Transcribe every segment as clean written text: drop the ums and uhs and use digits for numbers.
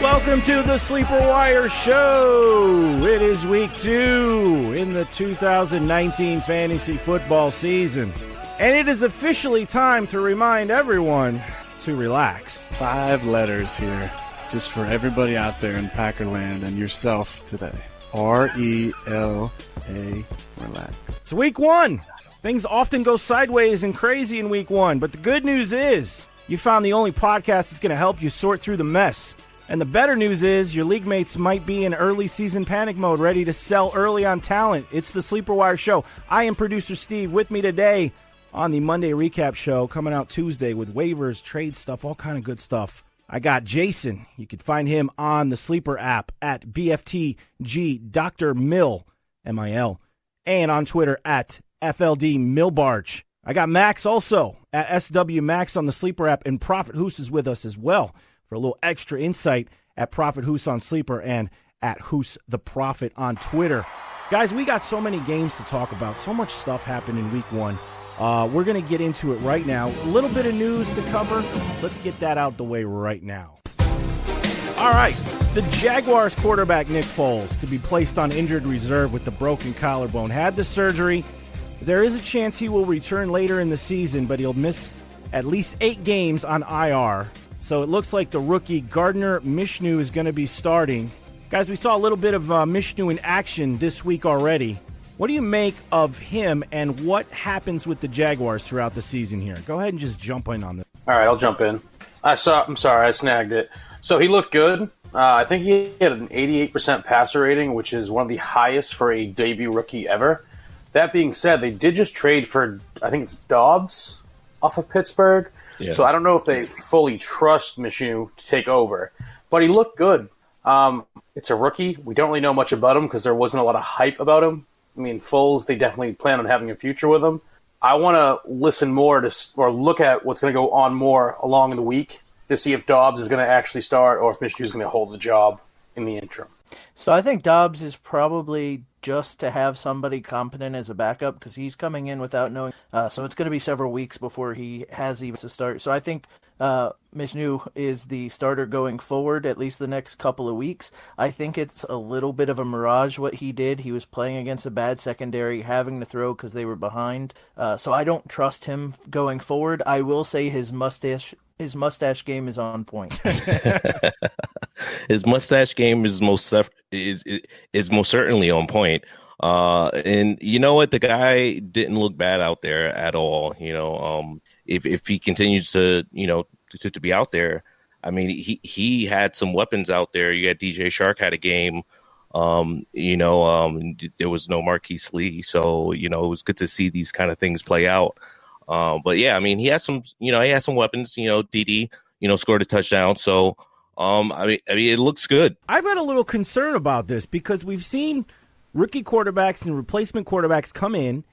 Welcome to the Sleeper Wire Show. It is week 2 in the 2019 fantasy football season. And it is officially time to remind everyone to relax. 5 letters here, just for everybody out there in Packerland and yourself today. R-E-L-A, relax. It's week 1. Things often go sideways and crazy in week 1, but the good news is you found the only podcast that's going to help you sort through the mess. And the better news is your league mates might be in early season panic mode, ready to sell early on talent. It's the Sleeper Wire Show. I am Producer Steve. With me today on the Monday Recap Show, coming out Tuesday with waivers, trade stuff, all kind of good stuff. I got Jason. You can find him on the Sleeper app at BFTG Dr. Mill, M-I-L, and on Twitter at FLD Millbarch. I got Max also at SW Max on the Sleeper app, and Prophet Hus is with us as well for a little extra insight at Prophet Hus on Sleeper and at Hus the Prophet on Twitter. Guys, we got so many games to talk about. So much stuff happened in week 1. We're going to get into it right now. A little bit of news to cover. Let's get that out the way right now. All right. The Jaguars quarterback Nick Foles to be placed on injured reserve with the broken collarbone. Had the surgery. There is a chance he will return later in the season, but he'll miss at least 8 games on IR. So it looks like the rookie Gardner Minshew is going to be starting. Guys, we saw a little bit of Minshew in action this week already. What do you make of him, and what happens with the Jaguars throughout the season here? Go ahead and just jump in on this. All right, I'll jump in. I'm sorry, I snagged it. So he looked good. I think he had an 88% passer rating, which is one of the highest for a debut rookie ever. That being said, they did just trade for, I think it's Dobbs off of Pittsburgh. Yeah. So I don't know if they fully trust Minshew to take over. But he looked good. It's a rookie. We don't really know much about him because there wasn't a lot of hype about him. I mean, Foles, they definitely plan on having a future with him. I want to listen more to, or look at what's going to go on more along in the week to see if Dobbs is going to actually start or if Minshew is going to hold the job in the interim. So I think Dobbs is probably just to have somebody competent as a backup because he's coming in without knowing. So it's going to be several weeks before he has even to start. So I think Minshew is the starter going forward, at least the next couple of weeks. I think it's a little bit of a mirage what he did. He was playing against a bad secondary, having to throw because they were behind. So I don't trust him going forward. I will say his mustache game is on point. His mustache game is most certainly on point. And you know what? The guy didn't look bad out there at all. You know, if he continues to, you know, to be out there, I mean, he had some weapons out there. You got DJ Shark had a game. There was no Marquise Lee, so you know it was good to see these kind of things play out. But yeah, I mean, he had some weapons. You know, DD, scored a touchdown. So, I mean, it looks good. I've got a little concern about this because we've seen rookie quarterbacks and replacement quarterbacks come in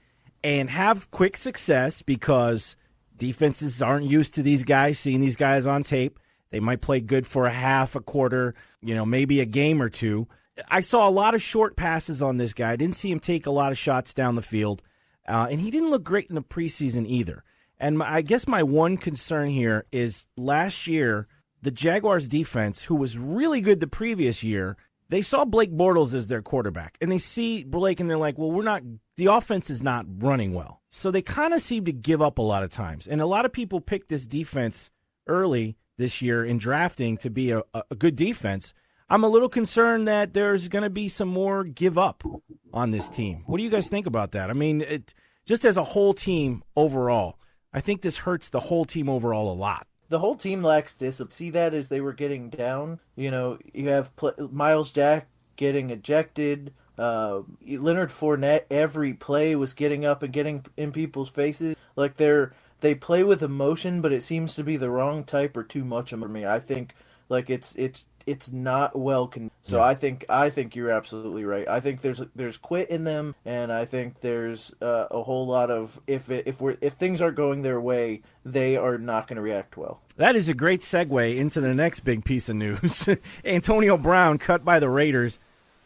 and have quick success because defenses aren't used to these guys, seeing these guys on tape. They might play good for a half, a quarter, maybe a game or two. I saw a lot of short passes on this guy. I didn't see him take a lot of shots down the field. And he didn't look great in the preseason either. And I guess my one concern here is last year, the Jaguars defense, who was really good the previous year, they saw Blake Bortles as their quarterback. And they see Blake and they're like, well, the offense is not running well. So they kind of seem to give up a lot of times. And a lot of people picked this defense early this year in drafting to be a good defense. I'm a little concerned that there's going to be some more give up on this team. What do you guys think about that? I mean, just as a whole team overall, I think this hurts the whole team overall a lot. The whole team lacks discipline. See that as they were getting down. You have Miles Jack getting ejected. Leonard Fournette, every play was getting up and getting in people's faces. Like they play with emotion, but it seems to be the wrong type or too much for me. I think like it's not well. So yeah. I think you're absolutely right. I think there's quit in them, and I think there's a whole lot of if things aren't going their way, they are not going to react well. That is a great segue into the next big piece of news. Antonio Brown cut by the Raiders.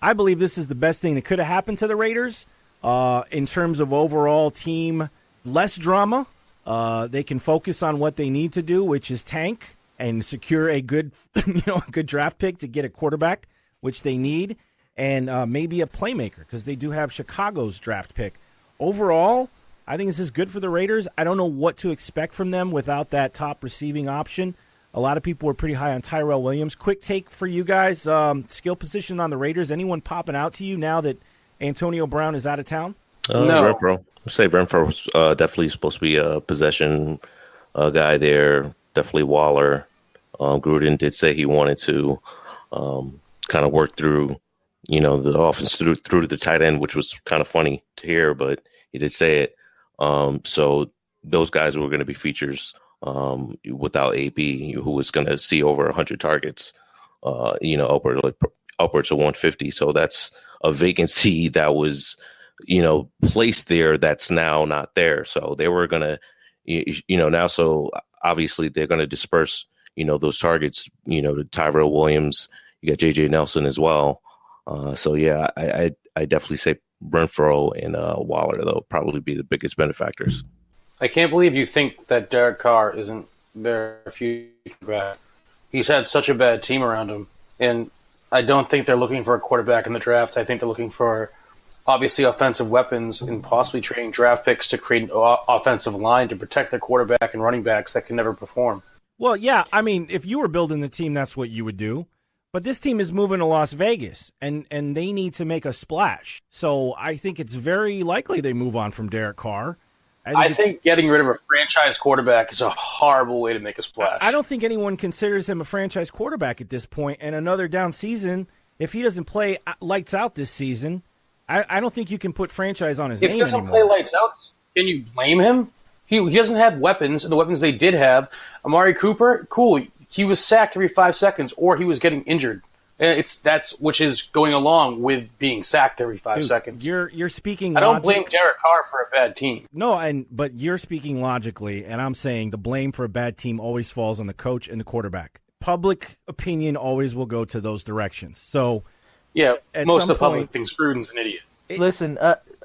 I believe this is the best thing that could have happened to the Raiders in terms of overall team, less drama, They can focus on what they need to do, which is tank and secure a good, a good draft pick to get a quarterback, which they need, and maybe a playmaker because they do have Chicago's draft pick. Overall, I think this is good for the Raiders. I don't know what to expect from them without that top receiving option. A lot of people were pretty high on Tyrell Williams. Quick take for you guys. Skill position on the Raiders. Anyone popping out to you now that Antonio Brown is out of town? No. Renfro. I'd say Renfro's definitely supposed to be a possession guy there. Definitely Waller. Gruden did say he wanted to kind of work through, the offense through to the tight end, which was kind of funny to hear, but he did say it. So those guys were going to be features without AB, who was going to see over 100 targets, upwards of 150. So that's a vacancy that was, placed there that's now not there. So they were going to, now, so obviously they're going to disperse, those targets, to Tyrell Williams. You got JJ Nelson as well. So, yeah, I definitely say Renfro and Waller, though, probably be the biggest benefactors. I can't believe you think that Derek Carr isn't their future back. He's had such a bad team around him, and I don't think they're looking for a quarterback in the draft. I think they're looking for, obviously, offensive weapons and possibly trading draft picks to create an offensive line to protect their quarterback and running backs that can never perform. Well, yeah, I mean, if you were building the team, that's what you would do. But this team is moving to Las Vegas, and they need to make a splash. So I think it's very likely they move on from Derek Carr. I think getting rid of a franchise quarterback is a horrible way to make a splash. I don't think anyone considers him a franchise quarterback at this point. And another down season, if he doesn't play lights out this season, I don't think you can put franchise on his name anymore. If he doesn't play lights out, can you blame him? He doesn't have weapons, and the weapons they did have, Amari Cooper, cool. He was sacked every 5 seconds, or he was getting injured. That's which is going along with being sacked every 5 seconds. You're speaking. I don't blame Derek Carr for a bad team. No, but you're speaking logically, and I'm saying the blame for a bad team always falls on the coach and the quarterback. Public opinion always will go to those directions. So, yeah, most of the public thinks Gruden's an idiot. Listen,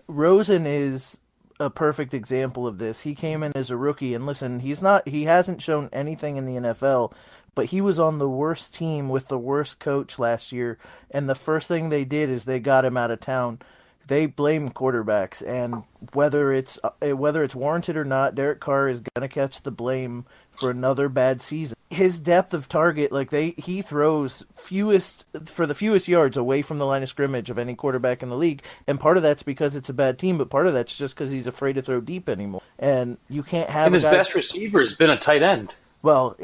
Rosen is a perfect example of this. He came in as a rookie, and listen, he hasn't shown anything in the NFL, but he was on the worst team with the worst coach last year, and the first thing they did is they got him out of town. They blame quarterbacks, and whether it's warranted or not, Derek Carr is going to catch the blame for another bad season. His depth of target, he throws the fewest yards away from the line of scrimmage of any quarterback in the league, and part of that's because it's a bad team, but part of that's just because he's afraid to throw deep anymore. And you can't have. And his best receiver has been a tight end. Well,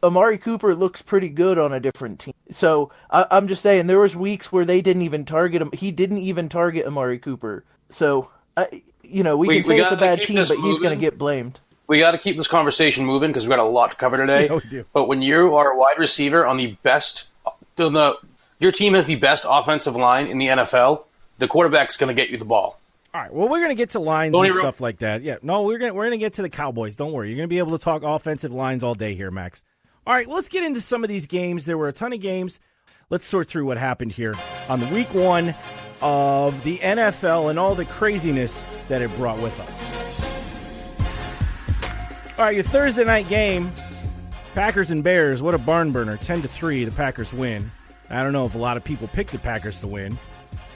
Amari Cooper looks pretty good on a different team. So I'm just saying there was weeks where they didn't even target him. He didn't even target Amari Cooper. So, we can say it's a bad team, but he's going to get blamed. We got to keep this conversation moving because we've got a lot to cover today. Yeah, we do. But when you are a wide receiver on the best, your team has the best offensive line in the NFL, the quarterback's going to get you the ball. All right, well, we're going to get to lines and stuff like that. Yeah, no, we're going to get to the Cowboys. Don't worry. You're going to be able to talk offensive lines all day here, Max. All right, let's get into some of these games. There were a ton of games. Let's sort through what happened here on the week one of the NFL and all the craziness that it brought with us. All right, your Thursday night game, Packers and Bears. What a barn burner. 10-3, the Packers win. I don't know if a lot of people picked the Packers to win,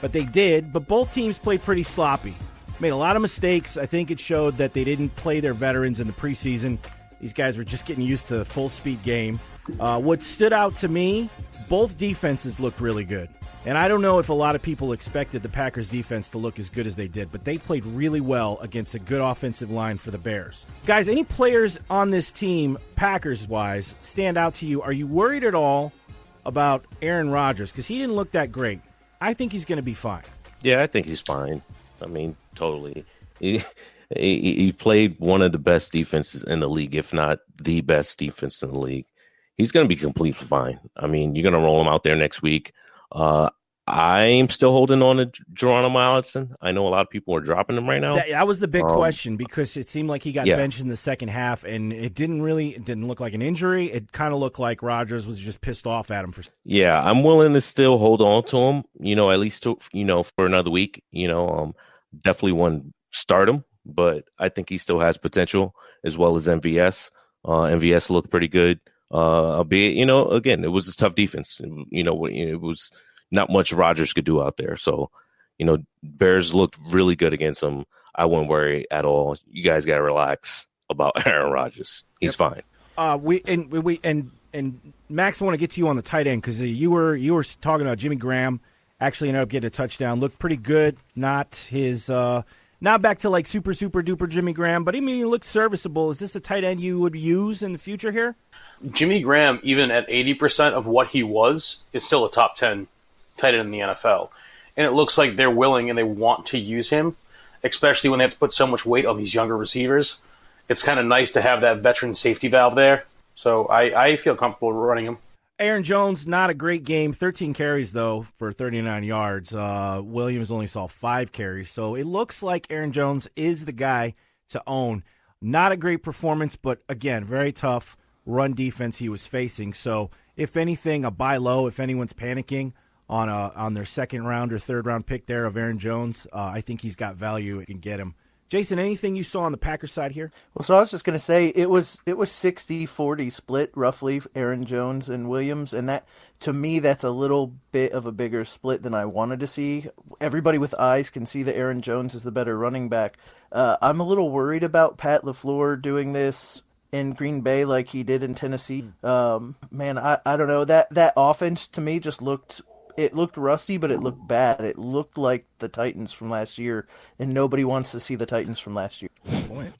but they did. But both teams played pretty sloppy. Made a lot of mistakes. I think it showed that they didn't play their veterans in the preseason. These guys were just getting used to a full-speed game. What stood out to me, both defenses looked really good. And I don't know if a lot of people expected the Packers' defense to look as good as they did, but they played really well against a good offensive line for the Bears. Guys, any players on this team, Packers-wise, stand out to you? Are you worried at all about Aaron Rodgers? Because he didn't look that great. I think he's going to be fine. Yeah, I think he's fine. I mean, totally. He played one of the best defenses in the league, if not the best defense in the league. He's going to be completely fine. I mean, you're going to roll him out there next week. I'm still holding on to Geronimo Allison. I know a lot of people are dropping him right now. That was the big question because it seemed like he got benched in the second half, and it didn't look like an injury. It kind of looked like Rodgers was just pissed off at him. Yeah, I'm willing to still hold on to him, at least for another week. Definitely want to start him, but I think he still has potential, as well as MVS. MVS looked pretty good, albeit, again, it was a tough defense. It was not much Rodgers could do out there. So, Bears looked really good against them. I wouldn't worry at all. You guys got to relax about Aaron Rodgers. He's fine. And Max, I want to get to you on the tight end because you were talking about Jimmy Graham. Actually ended up getting a touchdown. Looked pretty good. Not back to like super duper Jimmy Graham, but he looked serviceable. Is this a tight end you would use in the future here? Jimmy Graham, even at 80% of what he was, is still a top 10 tight end in the NFL. And it looks like they're willing and they want to use him, especially when they have to put so much weight on these younger receivers. It's kind of nice to have that veteran safety valve there. So I feel comfortable running him. Aaron Jones, not a great game. 13 carries, though, for 39 yards. Williams only saw 5 carries. So it looks like Aaron Jones is the guy to own. Not a great performance, but, again, very tough run defense he was facing. So, if anything, a buy low if anyone's panicking on their second-round or third-round pick there of Aaron Jones. I think he's got value. You can get him. Jason, anything you saw on the Packers side here? Well, so I was just going to say it was 60-40 split roughly, Aaron Jones and Williams, and that to me that's a little bit of a bigger split than I wanted to see. Everybody with eyes can see that Aaron Jones is the better running back. I'm a little worried about Pat LaFleur doing this in Green Bay like he did in Tennessee. Man, I don't know. That offense to me just looked rusty, but it looked bad. It looked like the Titans from last year, and nobody wants to see the Titans from last year.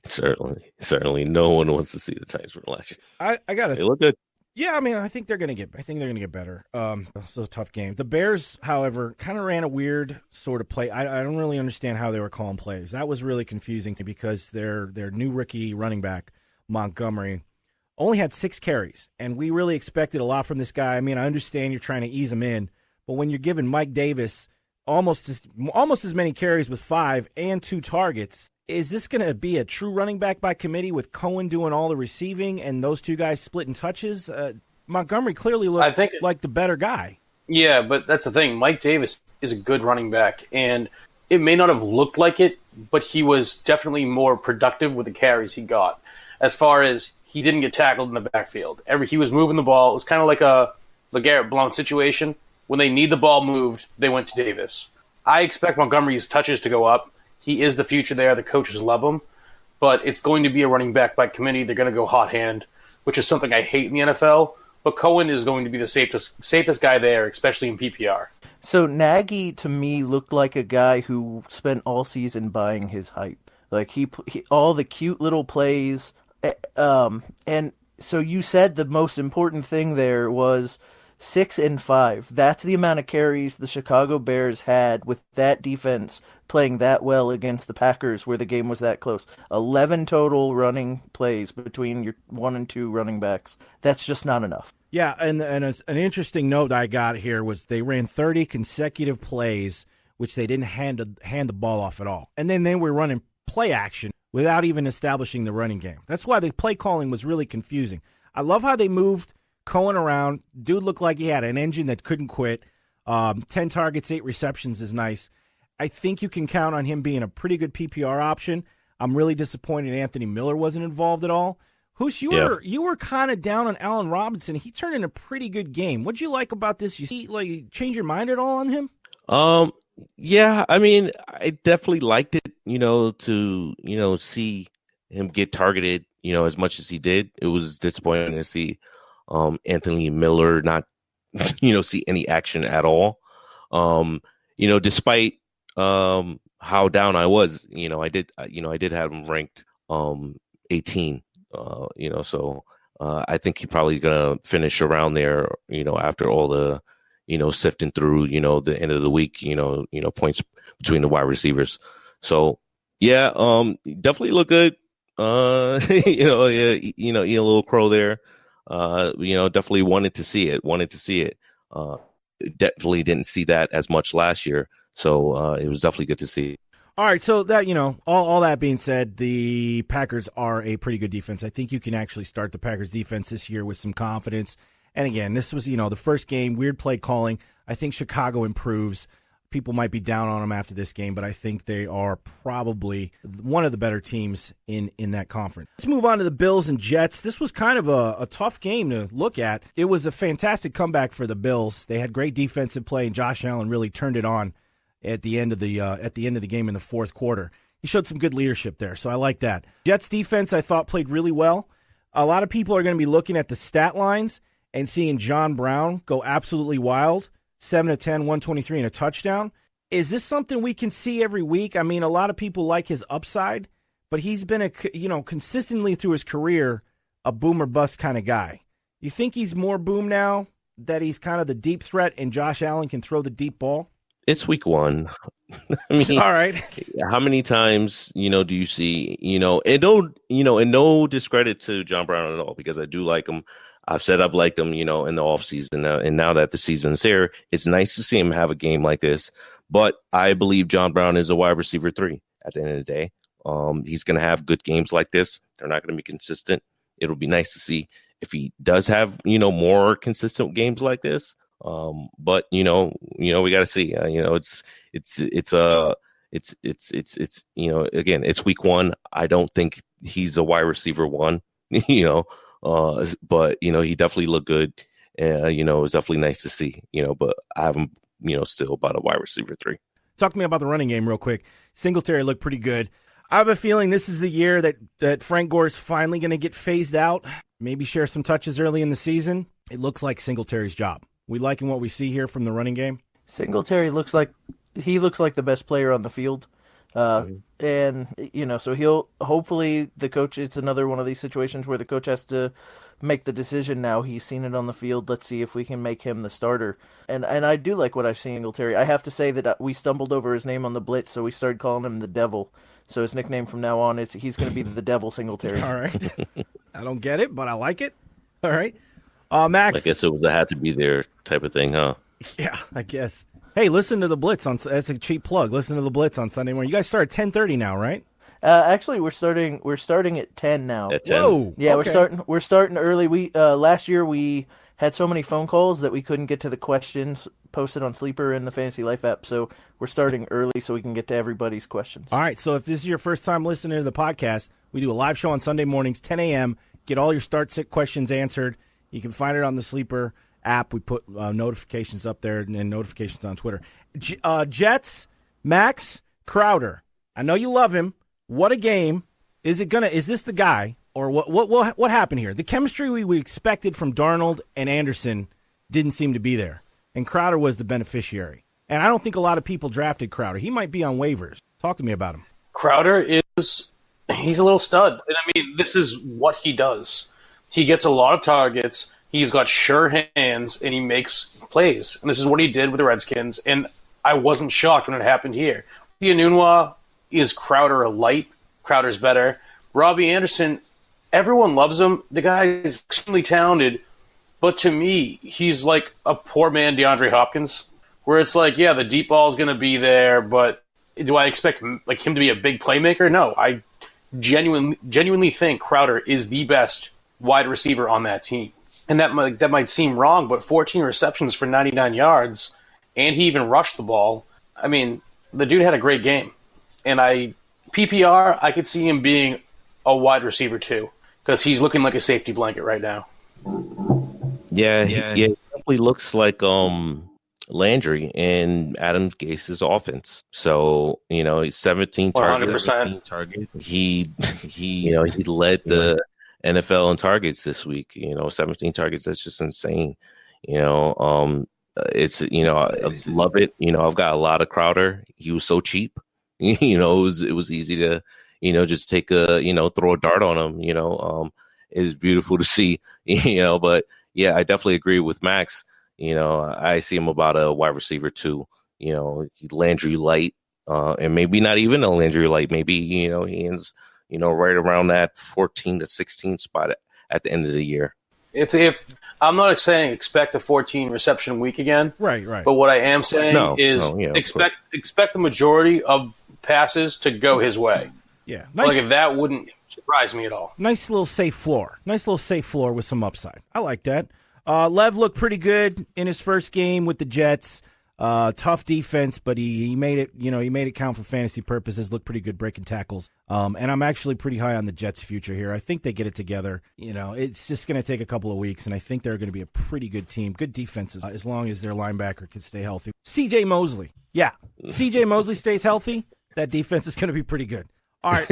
Certainly, no one wants to see the Titans from last year. I got it. They look good. Yeah, I think they're gonna get better. So a tough game. The Bears, however, kind of ran a weird sort of play. I don't really understand how they were calling plays. That was really confusing to me because their new rookie running back Montgomery only had 6 carries, and we really expected a lot from this guy. I understand you're trying to ease him in. But when you're giving Mike Davis almost as many carries with 5 and 2 targets, is this going to be a true running back by committee with Cohen doing all the receiving and those two guys splitting touches? Montgomery clearly looked like the better guy. Yeah, but that's the thing. Mike Davis is a good running back, and it may not have looked like it, but he was definitely more productive with the carries he got. As far as he didn't get tackled in the backfield. He was moving the ball. It was kind of like a LeGarrette Blount situation. When they need the ball moved, they went to Davis. I expect Montgomery's touches to go up. He is the future there. The coaches love him. But it's going to be a running back by committee. They're going to go hot hand, which is something I hate in the NFL. But Cohen is going to be the safest guy there, especially in PPR. So Nagy, to me, looked like a guy who spent all season buying his hype. Like he all the cute little plays. And so you said the most important thing there was 6 and 5. That's the amount of carries the Chicago Bears had with that defense playing that well against the Packers where the game was that close. 11 total running plays between your 1 and 2 running backs. That's just not enough. Yeah, and an interesting note I got here was they ran 30 consecutive plays, which they didn't hand the ball off at all. And then they were running play action without even establishing the running game. That's why the play calling was really confusing. I love how they moved Cohen around. Dude looked like he had an engine that couldn't quit. 10 targets, 8 receptions is nice. I think you can count on him being a pretty good PPR option. I'm really disappointed Anthony Miller wasn't involved at all. Hus, you were kind of down on Allen Robinson. He turned in a pretty good game. What'd you like about this? You see, change your mind at all on him? Yeah, I definitely liked it, to, see him get targeted, as much as he did. It was disappointing to see Anthony Miller not, see any action at all. Despite how down I was, I did have him ranked 18. So I think he's probably gonna finish around there. After all the, sifting through, the end of the week, points between the wide receivers. So yeah, definitely look good. Eat a little crow there. Definitely wanted to see it. Definitely didn't see that as much last year. So it was definitely good to see. All right, so that, all that being said, the Packers are a pretty good defense. I think you can actually start the Packers defense this year with some confidence. And again, this was, the first game, weird play calling. I think Chicago improves. people might be down on them after this game, but I think they are probably one of the better teams in that conference. Let's move on to the Bills and Jets. This was kind of a tough game to look at. It was a fantastic comeback for the Bills. They had great defensive play, and Josh Allen really turned it on at the end of the game in the fourth quarter. He showed some good leadership there, so I like that. Jets defense, I thought, played really well. A lot of people are going to be looking at the stat lines and seeing John Brown go absolutely wild, 7 of 10, 123, and a touchdown. Is this something we can see every week? I mean, a lot of people like his upside, but he's been consistently through his career a boom or bust kind of guy. You think he's more boom now that he's kind of the deep threat and Josh Allen can throw the deep ball? It's week one. I mean, all right. How many times, do you see, and no discredit to John Brown at all, because I do like him. I've said I've liked him, in the offseason. And now that the season's here, it's nice to see him have a game like this. But I believe John Brown is a wide receiver 3 at the end of the day. He's going to have good games like this. They're not going to be consistent. It'll be nice to see if he does have, more consistent games like this. But we got to see. Again, it's week one. I don't think he's a wide receiver 1. But he definitely looked good. It was definitely nice to see. But I have him, still about a wide receiver 3. Talk to me about the running game real quick. Singletary looked pretty good. I have a feeling this is the year that Frank Gore's finally going to get phased out. Maybe share some touches early in the season. It looks like Singletary's job. We liking what we see here from the running game? Singletary looks like the best player on the field. And, so he'll hopefully the coach, it's another one of these situations where the coach has to make the decision now. He's seen it on the field. Let's see if we can make him the starter. And I do like what I've seen Singletary. I have to say that we stumbled over his name on the blitz, so we started calling him the Devil. So his nickname from now on, he's going to be the Devil Singletary. All right. I don't get it, but I like it. All right. Max. I guess it was a had to be there type of thing, huh? Yeah, I guess. Hey, listen to the Blitz that's a cheap plug. Listen to the Blitz on Sunday morning. You guys start at 10:30 now, right? Actually, we're starting at 10 now. At 10? Whoa. Yeah, okay. we're starting early. We last year we had so many phone calls that we couldn't get to the questions posted on Sleeper in the Fantasy Life app. So we're starting early so we can get to everybody's questions. All right. So if this is your first time listening to the podcast, we do a live show on Sunday mornings, 10 a.m. Get all your start sit questions answered. You can find it on the Sleeper app. We put notifications up there and notifications on Twitter. Jets, Max, Crowder. I know you love him. What a game. Is this the guy, or what happened here? The chemistry we expected from Darnold and Anderson didn't seem to be there, and Crowder was the beneficiary. And I don't think a lot of people drafted Crowder. He might be on waivers. Talk to me about him. Crowder he's a little stud. And I mean, this is what he does. He gets a lot of targets. He's got sure hands, and he makes plays. And this is what he did with the Redskins, and I wasn't shocked when it happened here. Enunwa is Crowder a light. Crowder's better. Robbie Anderson, everyone loves him. The guy is extremely talented, but to me, he's like a poor man DeAndre Hopkins, where it's like, yeah, the deep ball is going to be there, but do I expect him to be a big playmaker? No, I genuinely think Crowder is the best wide receiver on that team. And that might seem wrong, but 14 receptions for 99 yards, and he even rushed the ball. I mean, the dude had a great game. And PPR, I could see him being a wide receiver too, because he's looking like a safety blanket right now. Yeah, he definitely looks like Landry in Adam Gase's offense. So, he's 17 targets. 100%. He led the NFL in targets this week. 17 targets. That's just insane. It's I love it. I've got a lot of Crowder. He was so cheap. It was easy to just take throw a dart on him. It's beautiful to see. But yeah, I definitely agree with Max. I see him about a wide receiver too. Landry light, and maybe not even a Landry light. Maybe he ends right around that 14 to 16 spot at the end of the year. If I'm not saying expect a 14 reception week again, right. But what I am saying expect the majority of passes to go his way. Yeah, nice. That wouldn't surprise me at all. Nice little safe floor with some upside. I like that. Lev looked pretty good in his first game with the Jets. Tough defense, but he made it. He made it count for fantasy purposes. Looked pretty good breaking tackles. And I'm actually pretty high on the Jets' future here. I think they get it together. It's just going to take a couple of weeks, and I think they're going to be a pretty good team. Good defenses, as long as their linebacker can stay healthy. C.J. Mosley, yeah, C.J. Mosley stays healthy. That defense is going to be pretty good. All right,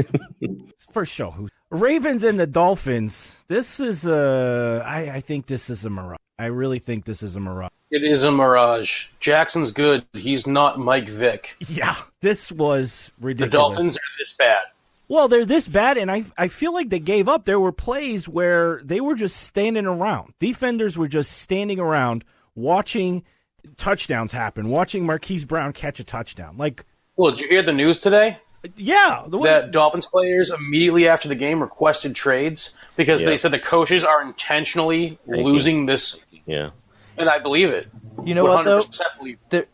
first show. Ravens and the Dolphins. This is I think this is a mirage. I really think this is a mirage. It is a mirage. Jackson's good. He's not Mike Vick. Yeah, this was ridiculous. The Dolphins are this bad. Well, they're this bad, and I feel like they gave up. There were plays where they were just standing around. Defenders were just standing around watching touchdowns happen, watching Marquise Brown catch a touchdown. Well, did you hear the news today? Yeah. That Dolphins players immediately after the game requested trades because they said the coaches are intentionally losing this. Yeah. And I believe it. You know what, though?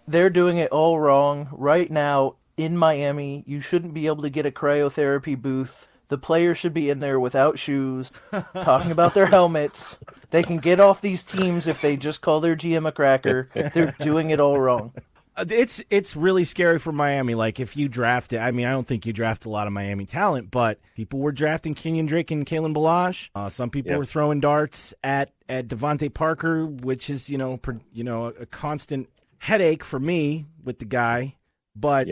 They're doing it all wrong. Right now, in Miami, you shouldn't be able to get a cryotherapy booth. The players should be in there without shoes, talking about their helmets. They can get off these teams if they just call their GM a cracker. They're doing it all wrong. It's really scary for Miami. If you draft it, I don't think you draft a lot of Miami talent, but people were drafting Kenyon Drake and Kalen Ballage. Some people were throwing darts at Devontae Parker, which is a constant headache for me with the guy. But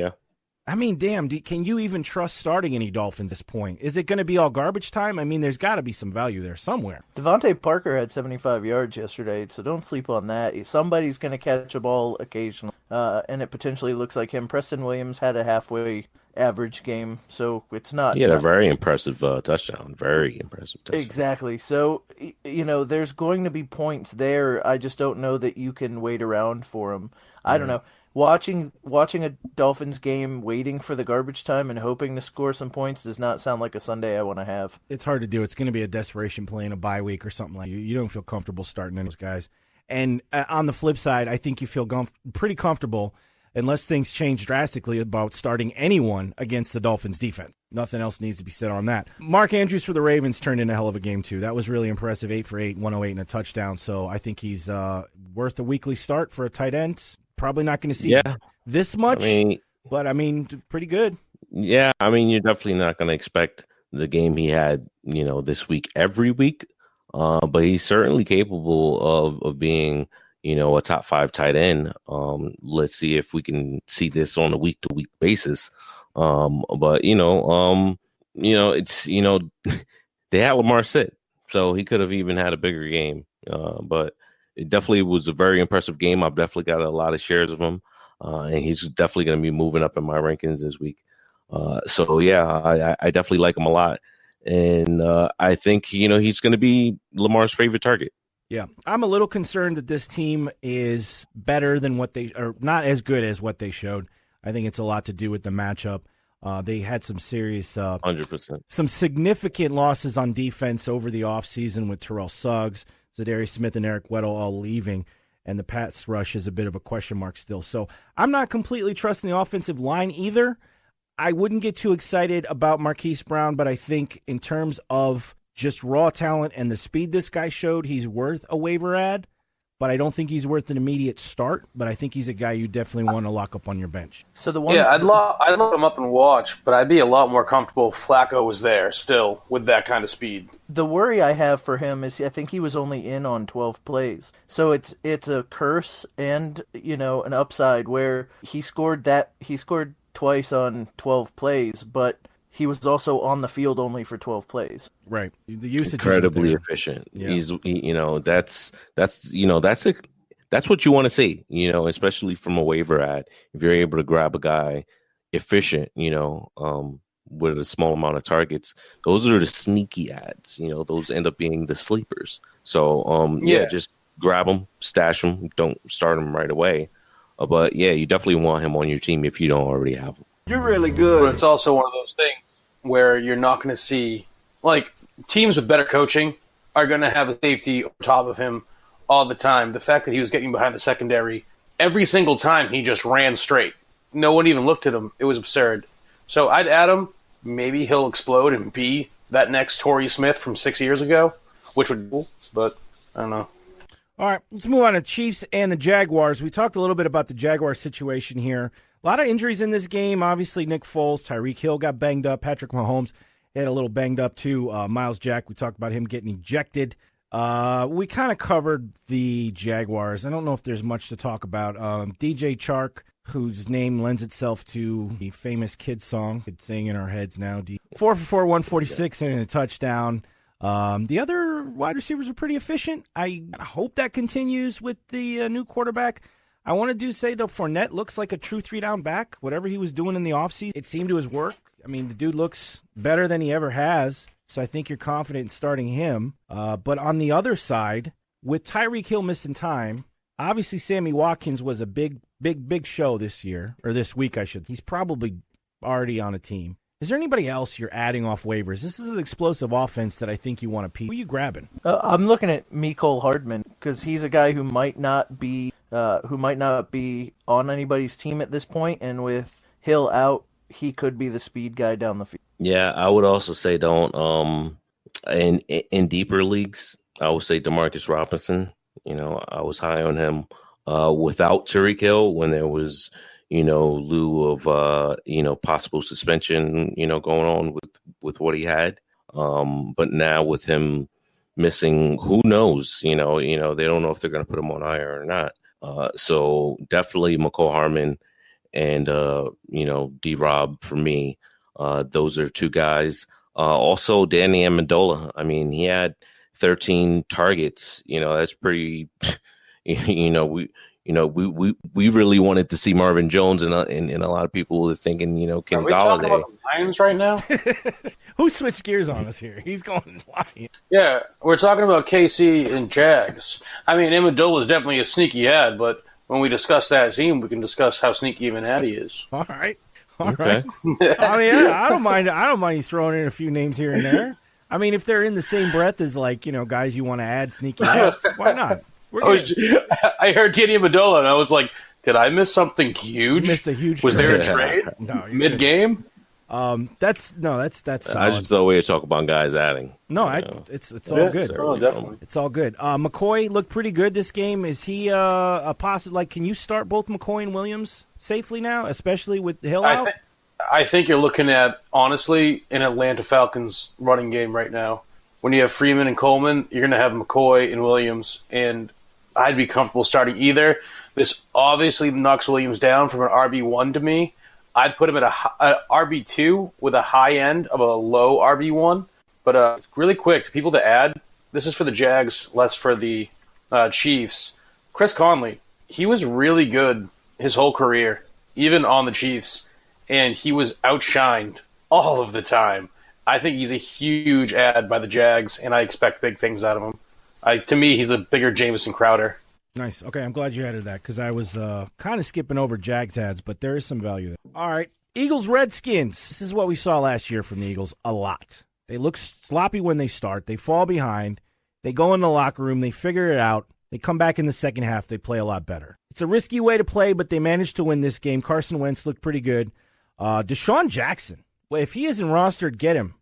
damn, can you even trust starting any Dolphins at this point? Is it going to be all garbage time? There's got to be some value there somewhere. Devontae Parker had 75 yards yesterday, so don't sleep on that. Somebody's going to catch a ball occasionally, and it potentially looks like him. Preston Williams had a halfway average game, so it's not... He had a very impressive touchdown. Very impressive touchdown. Exactly. So, there's going to be points there. I just don't know that you can wait around for him. I don't know. Watching a Dolphins game, waiting for the garbage time and hoping to score some points does not sound like a Sunday I want to have. It's hard to do. It's going to be a desperation play in a bye week or something like that. You don't feel comfortable starting in those guys. And on the flip side, I think you feel pretty comfortable, unless things change drastically, about starting anyone against the Dolphins defense. Nothing else needs to be said on that. Mark Andrews for the Ravens turned in a hell of a game, too. That was really impressive. 8 for 8, 108 and a touchdown. So I think he's worth a weekly start for a tight end. Probably not going to see this much, but pretty good. Yeah, you're definitely not going to expect the game he had, this week every week. But he's certainly capable of being, a top 5 tight end. Let's see if we can see this on a week to week basis. But it's they had Lamar sit, so he could have even had a bigger game. But it definitely was a very impressive game. I've definitely got a lot of shares of him, and he's definitely going to be moving up in my rankings this week. I definitely like him a lot, and I think he's going to be Lamar's favorite target. Yeah, I'm a little concerned that this team is better than not as good as what they showed. I think it's a lot to do with the matchup. They had some serious, 100%, some significant losses on defense over the offseason with Terrell Suggs, Zadarius Smith, and Eric Weddle all leaving, and the pass rush is a bit of a question mark still. So I'm not completely trusting the offensive line either. I wouldn't get too excited about Marquise Brown, but I think in terms of just raw talent and the speed this guy showed, he's worth a waiver ad. But I don't think he's worth an immediate start. But I think he's a guy you definitely want to lock up on your bench. So I'd lock him up and watch, but I'd be a lot more comfortable if Flacco was there still with that kind of speed. The worry I have for him is I think he was only in on 12 plays. So it's a curse and an upside where he scored twice on 12 plays, but he was also on the field only for 12 plays. Right. The usage incredibly efficient. Yeah. That's what you want to see, especially from a waiver ad. If you're able to grab a guy efficient, with a small amount of targets, those are the sneaky ads. Those end up being the sleepers. So, just grab them, stash them. Don't start them right away. But you definitely want him on your team if you don't already have him. You're really good. But it's also one of those things where you're not going to see, teams with better coaching are going to have a safety on top of him all the time. The fact that he was getting behind the secondary every single time, he just ran straight. No one even looked at him. It was absurd. So I'd add him. Maybe he'll explode and be that next Torrey Smith from 6 years ago, which would be cool, but I don't know. All right, let's move on to Chiefs and the Jaguars. We talked a little bit about the Jaguars situation here. A lot of injuries in this game. Obviously, Nick Foles, Tyreek Hill got banged up. Patrick Mahomes had a little banged up too. Miles Jack, we talked about him getting ejected. We kind of covered the Jaguars. I don't know if there's much to talk about. DJ Chark, whose name lends itself to the famous kids song. It's saying in our heads now. 4 for 4, 146 and a touchdown. The other wide receivers are pretty efficient. I hope that continues with the new quarterback. I want to say, though, Fournette looks like a true 3-down back. Whatever he was doing in the offseason, it seemed to his work. I mean, the dude looks better than he ever has, so I think you're confident in starting him. But on the other side, with Tyreek Hill missing time, obviously Sammy Watkins was a big show this year, or this week, I should say. He's probably already on a team. Is there anybody else you're adding off waivers? This is an explosive offense that I think you want to peak. Who are you grabbing? I'm looking at Mecole Hardman because he's a guy who might not be on anybody's team at this point, and with Hill out, he could be the speed guy down the field. Yeah, I would also say don't. In deeper leagues, I would say DeMarcus Robinson. I was high on him without Tyreek Hill when there was, lieu of possible suspension, going on with what he had. But now with him missing, who knows? They don't know if they're going to put him on IR or not. So definitely Mecole Hardman and D-Rob for me. Those are two guys. Also Danny Amendola. I mean, he had 13 targets. That's pretty. We really wanted to see Marvin Jones, and a lot of people were thinking, Kenny Golladay. Talking about the Lions right now? Who switched gears on us here? He's going Lions. Yeah, we're talking about KC and Jags. I mean, Amendola is definitely a sneaky ad, but when we discuss that team, we can discuss how sneaky of an ad he is. All right. I mean, yeah, I don't mind you throwing in a few names here and there. I mean, if they're in the same breath as guys you want to add sneaky ads, why not? I heard Danny Amendola, and I was like, did I miss something huge? You missed a huge Was trade. there a trade mid-game? That's I just thought we were talking about guys adding. No, it's all good. Oh, definitely. It's all good. McCoy looked pretty good this game. Is he a possible? Can you start both McCoy and Williams safely now, especially with Hill out? I think you're looking at, honestly, an Atlanta Falcons running game right now. When you have Freeman and Coleman, you're going to have McCoy and Williams, and I'd be comfortable starting either. This obviously knocks Williams down from an RB1 to me. I'd put him at an RB2 with a high end of a low RB1. But really quick, to people to add, this is for the Jags, less for the Chiefs. Chris Conley, he was really good his whole career, even on the Chiefs, and he was outshined all of the time. I think he's a huge ad by the Jags, and I expect big things out of him. To me, he's a bigger Jamison Crowder. Nice. Okay, I'm glad you added that because I was kind of skipping over Jags ads, but there is some value there. All right, Eagles-Redskins. This is what we saw last year from the Eagles a lot. They look sloppy when they start. They fall behind. They go in the locker room. They figure it out. They come back in the second half. They play a lot better. It's a risky way to play, but they managed to win this game. Carson Wentz looked pretty good. Deshaun Jackson, well, if he isn't rostered, get him.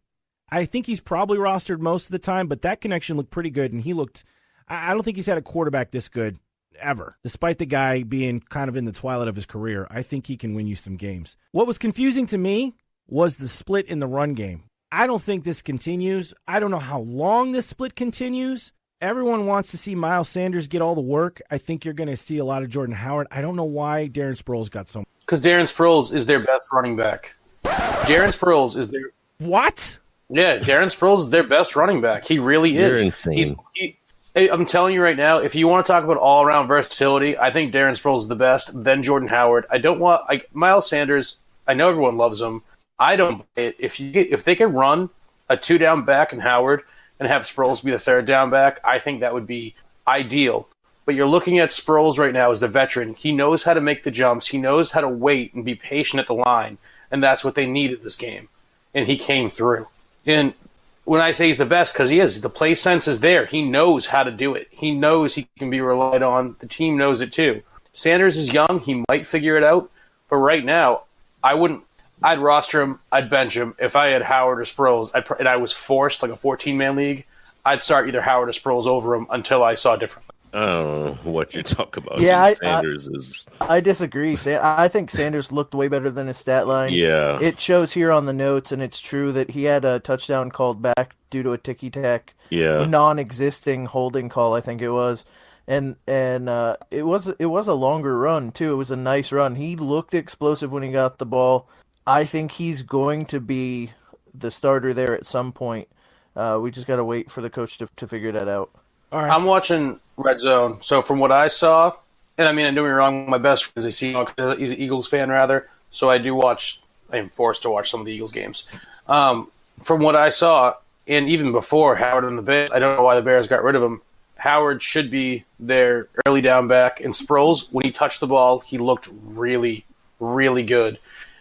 I think he's probably rostered most of the time, but that connection looked pretty good, and he looked – I don't think he's had a quarterback this good ever. Despite the guy being kind of in the twilight of his career, I think he can win you some games. What was confusing to me was the split in the run game. I don't think this continues. I don't know how long this split continues. Everyone wants to see Miles Sanders get all the work. I think you're going to see a lot of Jordan Howard. I don't know why Darren Sproles got so much. Because Darren Sproles is their best running back. Darren Sproles is their... What? Yeah, Darren Sproles is their best running back. He really is. You're insane. I'm telling you right now, if you want to talk about all-around versatility, I think Darren Sproles is the best, then Jordan Howard. I don't want Miles Sanders. I know everyone loves him. I don't buy it. If they could run a two-down back in Howard and have Sproles be the third down back, I think that would be ideal. But you're looking at Sproles right now as the veteran. He knows how to make the jumps. He knows how to wait and be patient at the line, and that's what they needed this game. And he came through. And when I say he's the best, because he is. The play sense is there. He knows how to do it. He knows he can be relied on. The team knows it too. Sanders is young. He might figure it out. But right now, I'd roster him. I'd bench him. If I had Howard or Sproles, and I was forced, like a 14-man league, I'd start either Howard or Sproles over him until I saw differently. I don't know what you're talking about. Yeah, Sanders is. I disagree. I think Sanders looked way better than his stat line. Yeah. It shows here on the notes, and it's true that he had a touchdown called back due to a ticky-tack, non-existing holding call, I think it was. And it was a longer run, too. It was a nice run. He looked explosive when he got the ball. I think he's going to be the starter there at some point. We just got to wait for the coach to figure that out. All right. I'm watching Red Zone. So from what I saw, and I mean, don't get me wrong, my best friend is he's an Eagles fan, rather. So I am forced to watch some of the Eagles games. From what I saw, and even before Howard and the Bears, I don't know why the Bears got rid of him. Howard should be their early down back. And Sproles, when he touched the ball, he looked really, really good.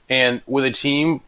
And with a team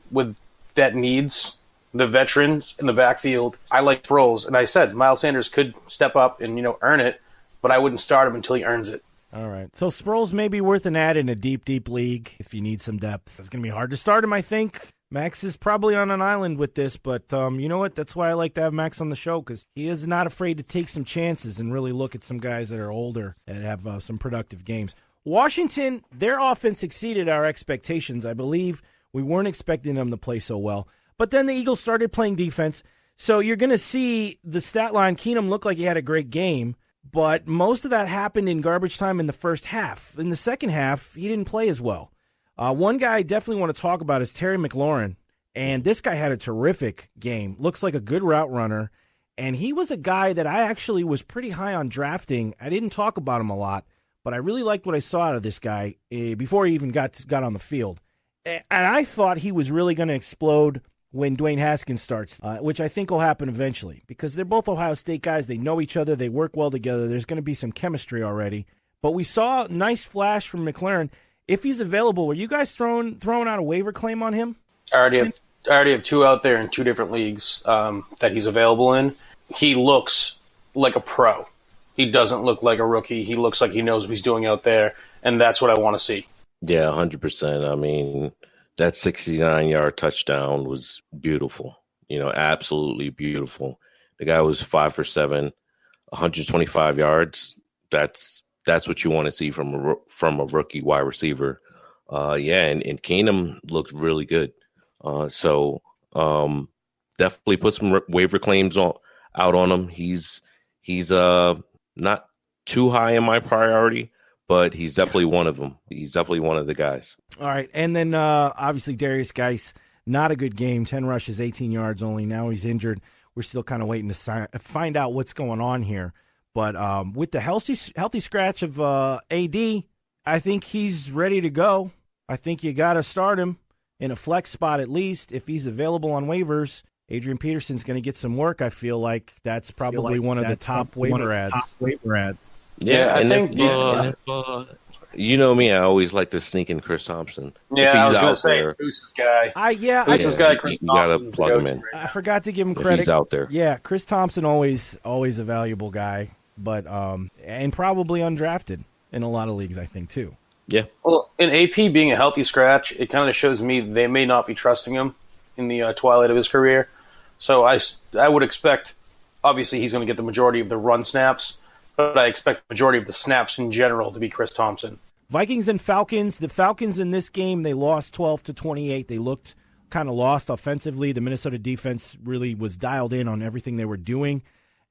that needs the veterans in the backfield, I like Sproles. And I said Miles Sanders could step up and earn it, but I wouldn't start him until he earns it. All right. So Sproles may be worth an add in a deep, deep league if you need some depth. It's going to be hard to start him, I think. Max is probably on an island with this, but you know what? That's why I like to have Max on the show, because he is not afraid to take some chances and really look at some guys that are older and have some productive games. Washington, their offense exceeded our expectations. I believe we weren't expecting them to play so well. But then the Eagles started playing defense. So you're going to see the stat line. Keenum looked like he had a great game, but most of that happened in garbage time in the first half. In the second half, he didn't play as well. One guy I definitely want to talk about is Terry McLaurin, and this guy had a terrific game. Looks like a good route runner, and he was a guy that I actually was pretty high on drafting. I didn't talk about him a lot, but I really liked what I saw out of this guy before he even got on the field. And I thought he was really going to explode when Dwayne Haskins starts, which I think will happen eventually, because they're both Ohio State guys. They know each other. They work well together. There's going to be some chemistry already. But we saw a nice flash from McLaurin. If he's available, were you guys throwing out a waiver claim on him? I already have two out there in two different leagues that he's available in. He looks like a pro. He doesn't look like a rookie. He looks like he knows what he's doing out there, and that's what I want to see. Yeah, 100%. I mean, that 69-yard touchdown was beautiful. Absolutely beautiful. The guy was 5 for 7, 125 yards. That's what you want to see from a rookie wide receiver. And Keenum looked really good. So definitely put some waiver claims out on him. He's not too high in my priority, but he's definitely one of them. He's definitely one of the guys. All right, and then obviously Darius Geis, not a good game. 10 rushes, 18 yards only. Now he's injured. We're still kind of waiting to find out what's going on here. But with the healthy scratch of AD, I think he's ready to go. I think you got to start him in a flex spot at least. If he's available on waivers, Adrian Peterson's going to get some work. I feel like that's probably one of the top waiver ads. Yeah, I think. You know me, I always like to sneak in Chris Thompson. Yeah, I was going to say, it's Moose's guy. Moose's guy, Chris you got to Thompson's plug him in. I forgot to give him credit. He's out there. Yeah, Chris Thompson always a valuable guy, but and probably undrafted in a lot of leagues, I think, too. Yeah. Well, in AP being a healthy scratch, it kind of shows me they may not be trusting him in the twilight of his career. So I would expect, obviously, he's going to get the majority of the run snaps, but I expect the majority of the snaps in general to be Chris Thompson. Vikings and Falcons. The Falcons in this game, they lost 12-28. They looked kind of lost offensively. The Minnesota defense really was dialed in on everything they were doing.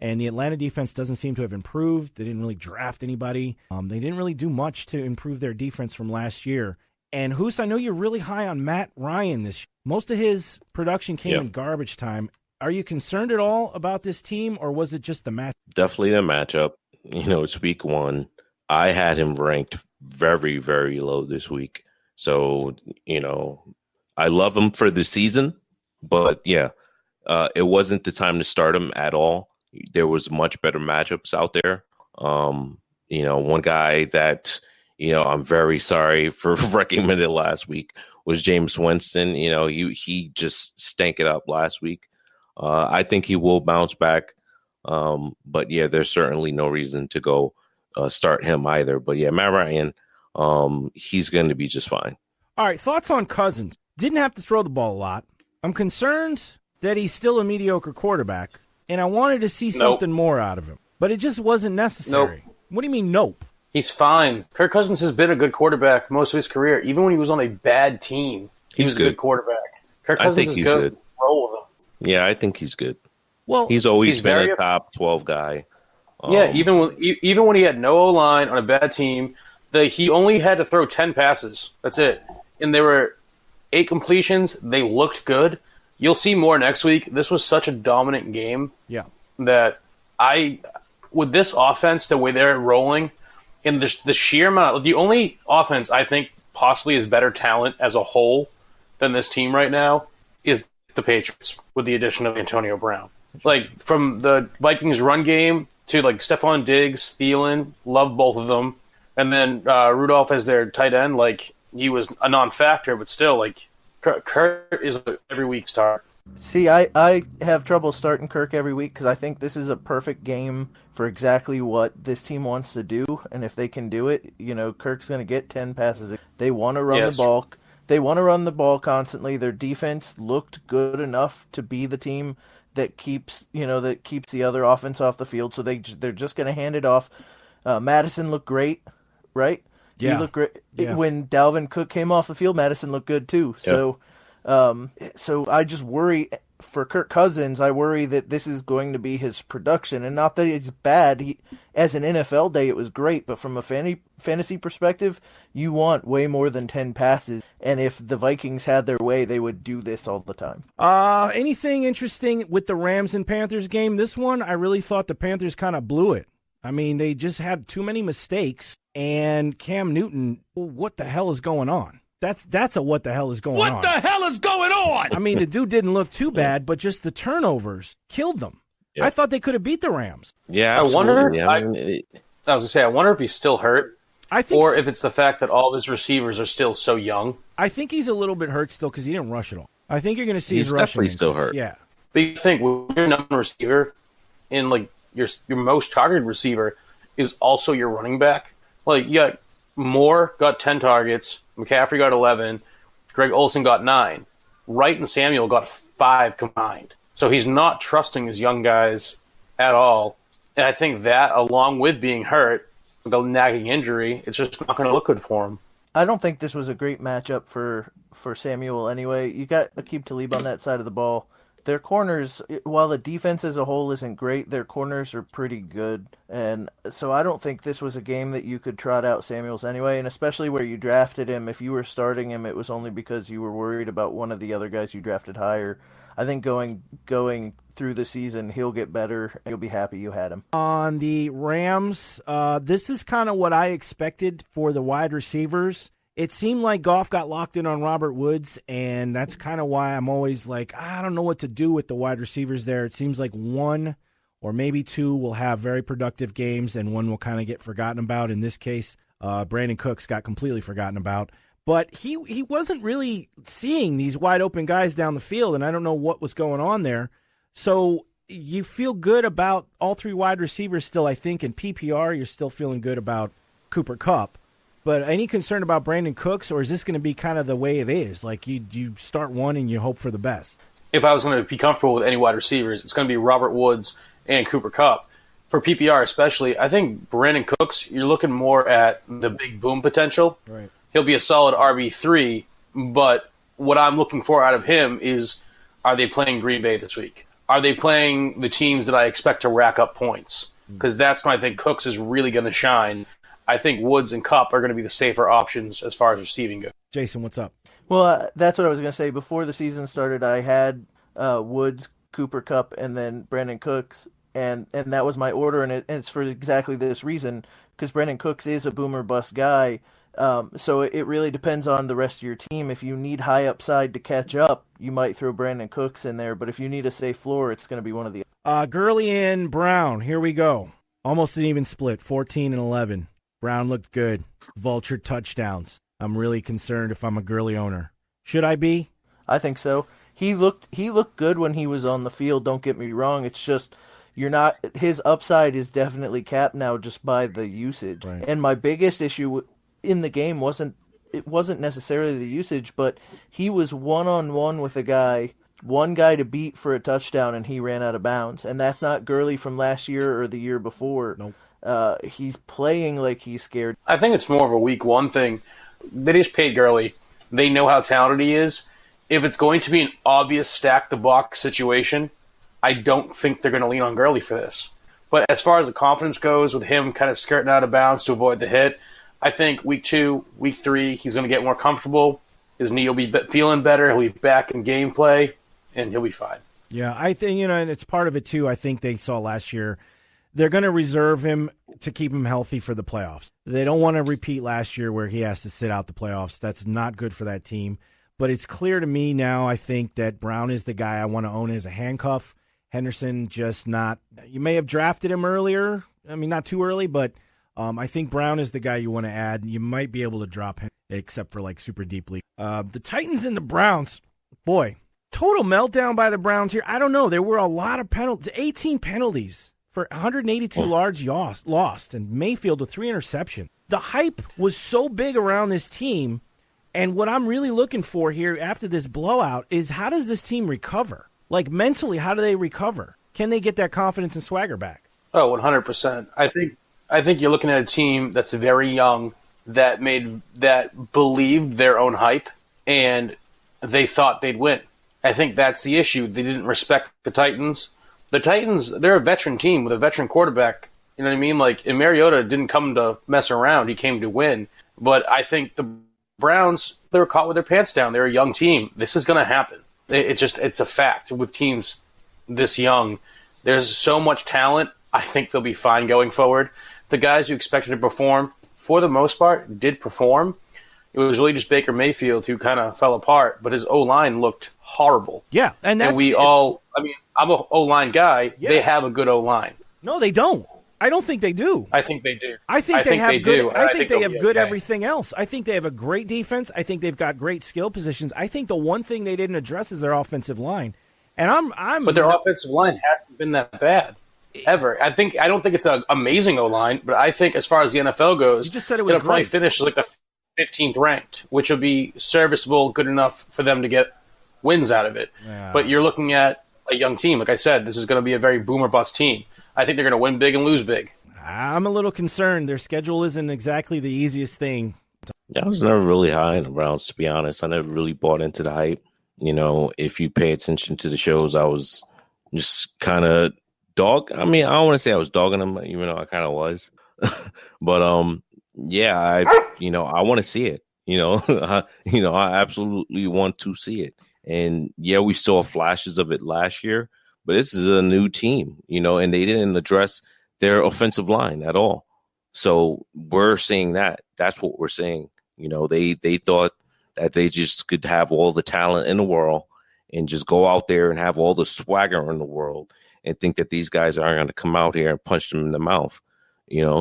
And the Atlanta defense doesn't seem to have improved. They didn't really draft anybody. They didn't really do much to improve their defense from last year. And Hus, I know you're really high on Matt Ryan this year. Most of his production came in garbage time. Are you concerned at all about this team, or was it just the match? Definitely the matchup. It's week 1. I had him ranked very, very low this week. So, I love him for the season, but it wasn't the time to start him at all. There was much better matchups out there. One guy that, I'm very sorry for recommended last week was James Winston. He just stank it up last week. I think he will bounce back. But there's certainly no reason to go start him either. But Matt Ryan, he's going to be just fine. All right, thoughts on Cousins. Didn't have to throw the ball a lot. I'm concerned that he's still a mediocre quarterback, and I wanted to see something more out of him. But it just wasn't necessary. What do you mean, nope? He's fine. Kirk Cousins has been a good quarterback most of his career. Even when he was on a bad team, he was a good quarterback. Kirk Cousins is good. Good. Roll with him. Yeah, I think he's good. Well, He's always been a top 12 guy. Yeah, even when he had no O-line on a bad team, he only had to throw 10 passes. That's it. And there were 8 completions. They looked good. You'll see more next week. This was such a dominant game that with this offense, the way they're rolling, and the sheer amount, the only offense I think possibly is better talent as a whole than this team right now is the Patriots with the addition of Antonio Brown. Like, from the Vikings run game to, like, Stephon Diggs, Thielen, love both of them. And then Rudolph as their tight end, like, he was a non-factor, but still, like, Kirk is an every week start. See, I have trouble starting Kirk every week because I think this is a perfect game for exactly what this team wants to do. And if they can do it, Kirk's going to get 10 passes. They want to run the ball. They want to run the ball constantly. Their defense looked good enough to be the team that keeps the other offense off the field. So they're just going to hand it off. Madison looked great, right? Yeah. He looked great. Yeah. When Dalvin Cook came off the field, Madison looked good too. So, so I just worry for Kirk Cousins. I worry that this is going to be his production, and not that it's bad. As an NFL day, it was great, but from a fantasy perspective, you want way more than 10 passes. And if the Vikings had their way, they would do this all the time. Anything interesting with the Rams and Panthers game? This one, I really thought the Panthers kind of blew it. I mean, they just had too many mistakes. And Cam Newton, what the hell is going on? That's a what the hell is going on. What the hell is going on? I mean, the dude didn't look too bad, but just the turnovers killed them. Yeah. I thought they could have beat the Rams. Yeah, I wonder. I was gonna say, I wonder if he's still hurt, or if it's the fact that all of his receivers are still so young. I think he's a little bit hurt still because he didn't rush at all. I think you're going to see his rushing. He's definitely still hurt. Yeah, but you think when your number receiver, in like your most targeted receiver, is also your running back. Like, you got Moore got 10 targets, McCaffrey got 11, Greg Olsen got 9, Wright and Samuel got 5 combined. So he's not trusting his young guys at all. And I think that, along with being hurt, with a nagging injury, it's just not going to look good for him. I don't think this was a great matchup for Samuel anyway. You got Aqib Talib on that side of the ball. Their corners, while the defense as a whole isn't great, their corners are pretty good. And so I don't think this was a game that you could trot out Samuels anyway, and especially where you drafted him. If you were starting him, it was only because you were worried about one of the other guys you drafted higher. I think going through the season, he'll get better. You'll be happy you had him. On the Rams, this is kind of what I expected for the wide receivers. It seemed like Goff got locked in on Robert Woods, and that's kind of why I'm always like, I don't know what to do with the wide receivers there. It seems like one or maybe two will have very productive games, and one will kind of get forgotten about. In this case, Brandon Cooks got completely forgotten about. But he wasn't really seeing these wide-open guys down the field, and I don't know what was going on there. So you feel good about all 3 wide receivers still, I think. In PPR, you're still feeling good about Cooper Kupp. But any concern about Brandon Cooks, or is this going to be kind of the way it is? Like you start one and you hope for the best? If I was going to be comfortable with any wide receivers, it's going to be Robert Woods and Cooper Kupp. For PPR especially, I think Brandon Cooks, you're looking more at the big boom potential. Right. He'll be a solid RB3, but what I'm looking for out of him is, are they playing Green Bay this week? Are they playing the teams that I expect to rack up points? Because that's when I think Cooks is really going to shine. I think Woods and Kupp are going to be the safer options as far as receiving goes. Jason, what's up? Well, that's what I was going to say. Before the season started, I had Woods, Cooper Kupp, and then Brandon Cooks, and that was my order, and it's for exactly this reason, because Brandon Cooks is a boomer bust guy. So it really depends on the rest of your team. If you need high upside to catch up, you might throw Brandon Cooks in there, but if you need a safe floor, it's going to be one of the Gurley and Brown, here we go. Almost an even split, 14 and 11. Brown looked good. Vulture touchdowns. I'm really concerned if I'm a Gurley owner. Should I be? I think so. He looked good when he was on the field, don't get me wrong. It's just his upside is definitely capped now just by the usage. Right. And my biggest issue in the game wasn't necessarily the usage, but he was one-on-one with one guy to beat for a touchdown, and he ran out of bounds. And that's not Gurley from last year or the year before. Nope. he's playing like he's scared. I think it's more of a week one thing. They just paid Gurley. They know how talented he is. If it's going to be an obvious stack the box situation, I don't think they're going to lean on Gurley for this. But as far as the confidence goes, with him kind of skirting out of bounds to avoid the hit, I think week 2, week 3, he's going to get more comfortable. His knee will be feeling better. He'll be back in gameplay, and he'll be fine. Yeah, I think, and it's part of it too. I think they saw last year they're going to reserve him to keep him healthy for the playoffs. They don't want to repeat last year where he has to sit out the playoffs. That's not good for that team. But it's clear to me now, I think, that Brown is the guy I want to own as a handcuff. Henderson just not – you may have drafted him earlier. I mean, not too early, but I think Brown is the guy you want to add. You might be able to drop him except for, like, super deeply. The Titans and the Browns, boy, total meltdown by the Browns here. I don't know. There were a lot of penalties, 18 penalties for 182 yards lost, and Mayfield with 3 interceptions. The hype was so big around this team, and what I'm really looking for here after this blowout is how does this team recover? Like, mentally, how do they recover? Can they get that confidence and swagger back? Oh, 100%. I think you're looking at a team that's very young, that believed their own hype, and they thought they'd win. I think that's the issue. They didn't respect the Titans. The Titans, they're a veteran team with a veteran quarterback. You know what I mean? Like, and Mariota didn't come to mess around. He came to win. But I think the Browns, they were caught with their pants down. They're a young team. This is going to happen. It's a fact with teams this young. There's so much talent. I think they'll be fine going forward. The guys who expected to perform, for the most part, did perform. It was really just Baker Mayfield who kind of fell apart, but his O-line looked horrible. Yeah, and I'm an O-line guy. Yeah. They have a good O-line. No, they don't. I don't think they do. I think they do. I think they have good okay. everything else. I think they have a great defense. I think they've got great skill positions. I think the one thing they didn't address is their offensive line. And But their offensive line hasn't been that bad ever. I don't think it's an amazing O-line, but I think as far as the NFL goes, you just said it was it'll probably finish like the 15th ranked, which will be serviceable, good enough for them to get wins out of it. Yeah. But you're looking at a young team. Like I said, this is going to be a very boom or bust team. I think they're going to win big and lose big. I'm a little concerned. Their schedule isn't exactly the easiest thing. I was never really high on the Browns, to be honest. I never really bought into the hype. You know, if you pay attention to the shows, I was just kind of I mean, I don't want to say I was dogging them, even though I kind of was. But, yeah, I want to see it. I absolutely want to see it. And, yeah, we saw flashes of it last year. But this is a new team, and they didn't address their offensive line at all. So we're seeing that. That's what we're seeing. They thought that they just could have all the talent in the world and just go out there and have all the swagger in the world and think that these guys aren't going to come out here and punch them in the mouth.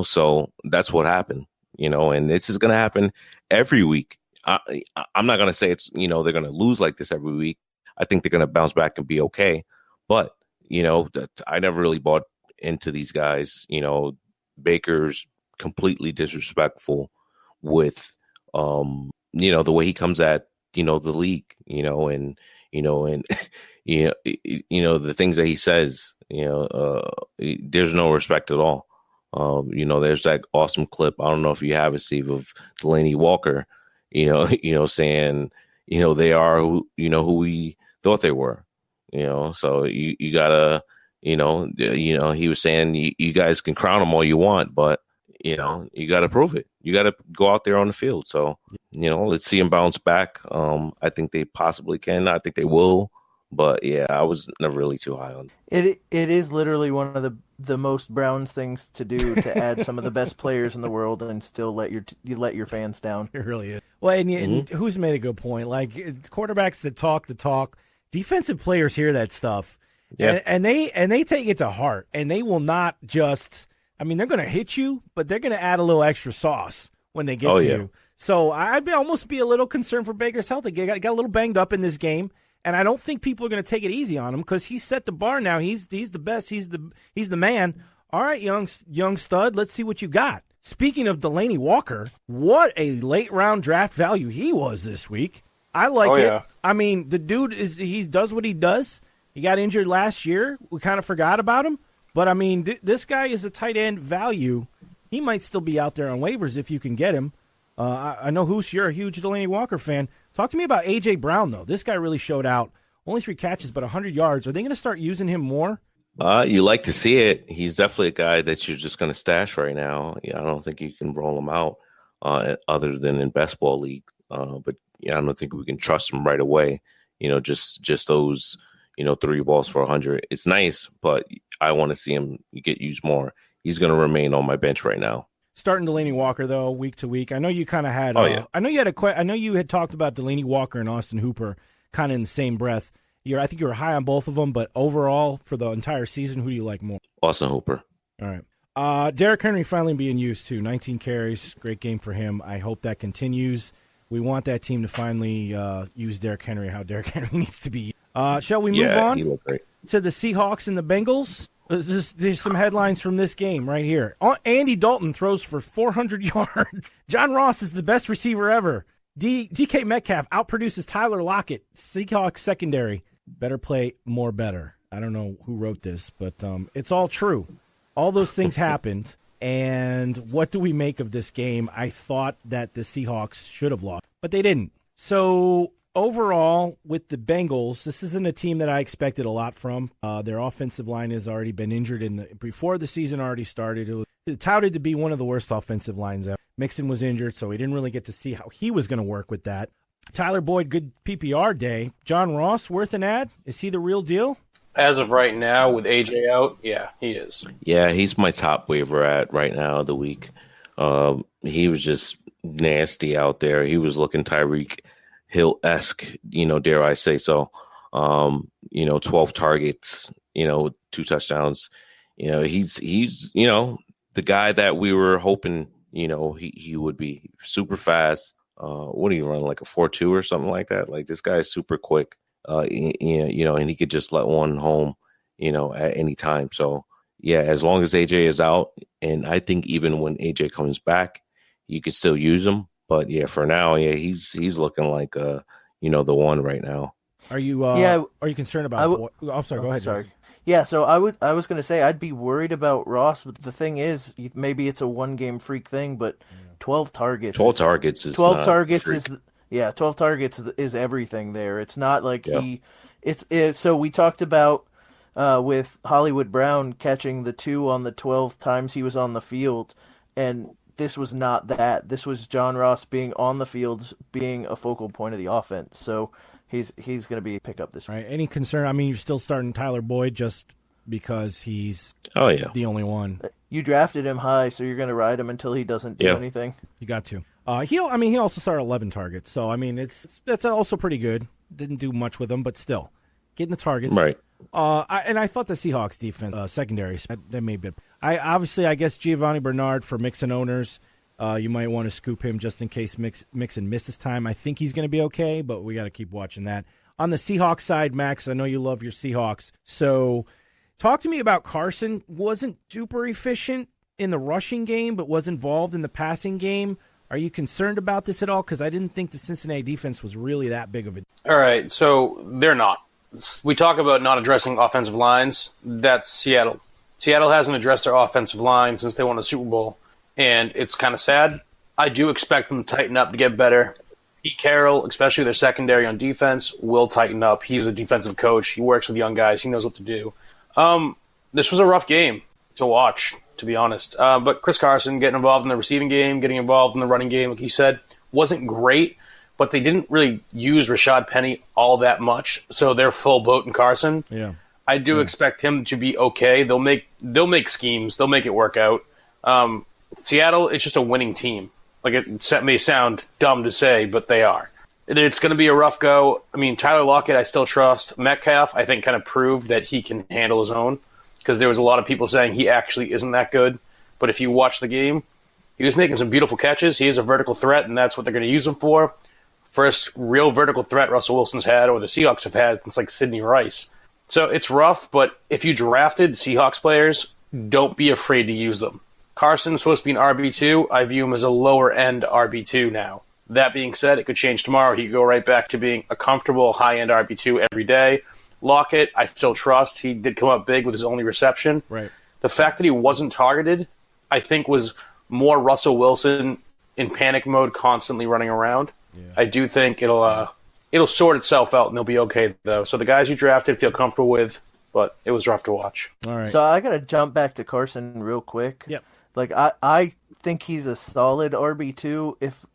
So that's what happened, and this is going to happen every week. I'm not going to say it's, they're going to lose like this every week. I think they're going to bounce back and be okay. But, I never really bought into these guys. Baker's completely disrespectful with, the way he comes at, the league, and the things that he says, there's no respect at all. There's that awesome clip. I don't know if you have it, Steve, of Delaney Walker, saying, they are who we thought they were. So you gotta, he was saying you guys can crown them all you want, but you gotta prove it. You gotta go out there on the field. So let's see them bounce back. I think they possibly can. I think they will. But yeah, I was never really too high on it. It is literally one of the most Browns things to do, to add some of the best players in the world and still let your fans down. It really is. Well, and who's made a good point? Like, quarterbacks that talk the talk. Defensive players hear that stuff, and they take it to heart, and they will not just. I mean, they're going to hit you, but they're going to add a little extra sauce when they get to you. So I'd almost be a little concerned for Baker's health. He got a little banged up in this game, and I don't think people are going to take it easy on him because he's set the bar now. He's the best. He's the man. All right, young stud. Let's see what you got. Speaking of Delaney Walker, what a late round draft value he was this week. I like it. Yeah. I mean, the dude he does what he does. He got injured last year. We kind of forgot about him. But, I mean, this guy is a tight end value. he might still be out there on waivers if you can get him. I know, Hus, you're a huge Delaney Walker fan. Talk to me about A.J. Brown, though. This guy really showed out. Only 3 catches, but 100 yards. Are they going to start using him more? You like to see it. He's definitely a guy that you're just going to stash right now. Yeah, I don't think you can roll him out other than in best ball league. But I don't think we can trust him right away. Just those, 3 balls for 100. It's nice, but I want to see him get used more. He's going to remain on my bench right now. Starting Delaney Walker, though, week to week. I know you kind of had. Yeah. I know you had talked about Delaney Walker and Austin Hooper kind of in the same breath. I think you were high on both of them, but overall for the entire season, who do you like more? Austin Hooper. All right. Derrick Henry finally being used too. 19 carries, great game for him. I hope that continues. We want that team to finally use Derrick Henry how Derrick Henry needs to be. Shall we move on he looked great. to the Seahawks and the Bengals? There's some headlines from this game right here. Andy Dalton throws for 400 yards. John Ross is the best receiver ever. DK Metcalf outproduces Tyler Lockett. Seahawks secondary. Better play, more better. I don't know who wrote this, but it's all true. All those things happened. And what do we make of this game? I thought that the Seahawks should have lost, but they didn't. So overall, with the Bengals, this isn't a team that I expected a lot from. Their offensive line has already been injured before the season already started. It was touted to be one of the worst offensive lines ever. Mixon was injured, so we didn't really get to see how he was going to work with that. Tyler Boyd, good PPR day. John Ross, worth an ad? Is he the real deal? As of right now, with AJ out, yeah, he is. Yeah, he's my top waiver at right now of the week. He was just nasty out there. He was looking Tyreek Hill-esque, dare I say so. 12 targets, 2 touchdowns. He's the guy that we were hoping, he would be super fast. What do you run, like a 4.2 or something like that? Like, this guy is super quick. And he could just let one home, at any time. So, yeah, as long as AJ is out, and I think even when AJ comes back, you could still use him. But yeah, for now, yeah, he's looking like the one right now. Are you Are you concerned about? I'm sorry. Go ahead. Sorry. Yeah, so I was going to say I'd be worried about Ross, but the thing is, maybe it's a 1-game freak thing, but 12 targets. 12 targets is 12 targets freak. 12 targets is everything there. It's not like so we talked about with Hollywood Brown catching the 2 on the 12 times he was on the field, and this was not that. This was John Ross being on the field, being a focal point of the offense. So he's going to be a pickup this week. Right. Any concern? I mean, you're still starting Tyler Boyd just because he's the only one. You drafted him high, so you're going to ride him until he doesn't do anything. You got to. He also started 11 targets, so I mean that's also pretty good. Didn't do much with him, but still getting the targets. Right. I thought the Seahawks defense secondary that may be. I guess Giovanni Bernard for Mixon owners. You might want to scoop him just in case Mixon misses time. I think he's going to be okay, but we got to keep watching that. On the Seahawks side, Max, I know you love your Seahawks, so talk to me about Carson. Wasn't super efficient in the rushing game, but was involved in the passing game. Are you concerned about this at all? Because I didn't think the Cincinnati defense was really that big of a... All right, so they're not. We talk about not addressing offensive lines. That's Seattle. Seattle hasn't addressed their offensive line since they won the Super Bowl, and it's kind of sad. I do expect them to tighten up to get better. Pete Carroll, especially their secondary on defense, will tighten up. He's a defensive coach. He works with young guys. He knows what to do. This was a rough game to watch, to be honest. But Chris Carson getting involved in the receiving game, getting involved in the running game, like you said, wasn't great, but they didn't really use Rashad Penny all that much, so they're full boat in Carson. Yeah. I do expect him to be okay. They'll make schemes. They'll make it work out. Seattle, it's just a winning team. Like, it may sound dumb to say, but they are. It's going to be a rough go. I mean, Tyler Lockett, I still trust. Metcalf, I think, kind of proved that he can handle his own, because there was a lot of people saying he actually isn't that good. But if you watch the game, he was making some beautiful catches. He is a vertical threat, and that's what they're going to use him for. First real vertical threat Russell Wilson's had, or the Seahawks have had, since like Sidney Rice. So it's rough, but if you drafted Seahawks players, don't be afraid to use them. Carson's supposed to be an RB2. I view him as a lower-end RB2 now. That being said, it could change tomorrow. He could go right back to being a comfortable high-end RB2 every day. Lockett, I still trust. He did come up big with his only reception. Right. The fact that he wasn't targeted, I think, was more Russell Wilson in panic mode, constantly running around. Yeah. I do think it'll sort itself out and they'll be okay though. So the guys you drafted feel comfortable with, but it was rough to watch. All right. So I gotta jump back to Carson real quick. Yep. Like I think he's a solid RB2 if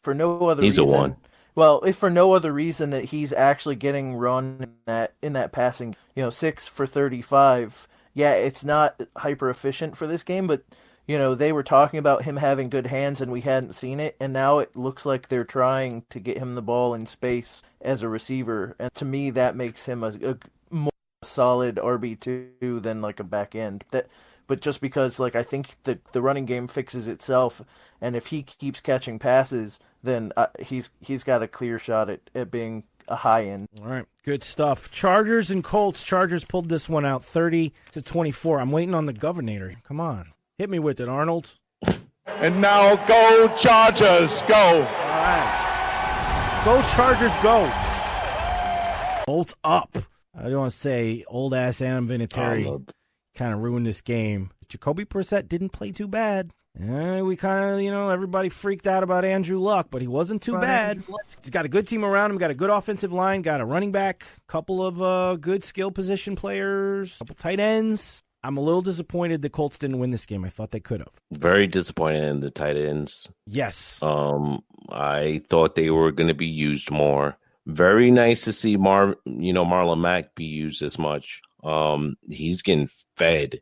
for no other he's reason. A 1. Well, if for no other reason that he's actually getting run in that passing, 6 for 35. Yeah, it's not hyper efficient for this game, but they were talking about him having good hands and we hadn't seen it, and now it looks like they're trying to get him the ball in space as a receiver, and to me that makes him a more solid RB2 than like a back end. But just because I think the running game fixes itself, and if he keeps catching passes, then he's got a clear shot at being a high end. All right, good stuff. Chargers and Colts. Chargers pulled this one out 30-24. I'm waiting on the governor. Come on. Hit me with it, Arnold. And now go Chargers, go. All right. Go Chargers, go. Colts up. I don't want to say old-ass Adam Vinatieri kind of ruined this game. Jacoby Brissett didn't play too bad. We kind of, everybody freaked out about Andrew Luck, but he wasn't too bad. He's got a good team around him, got a good offensive line, got a running back, couple of good skill position players, couple tight ends. I'm a little disappointed the Colts didn't win this game. I thought they could have. Very disappointed in the tight ends. Yes. I thought they were going to be used more. Very nice to see Marlon Mack be used as much. He's getting fed.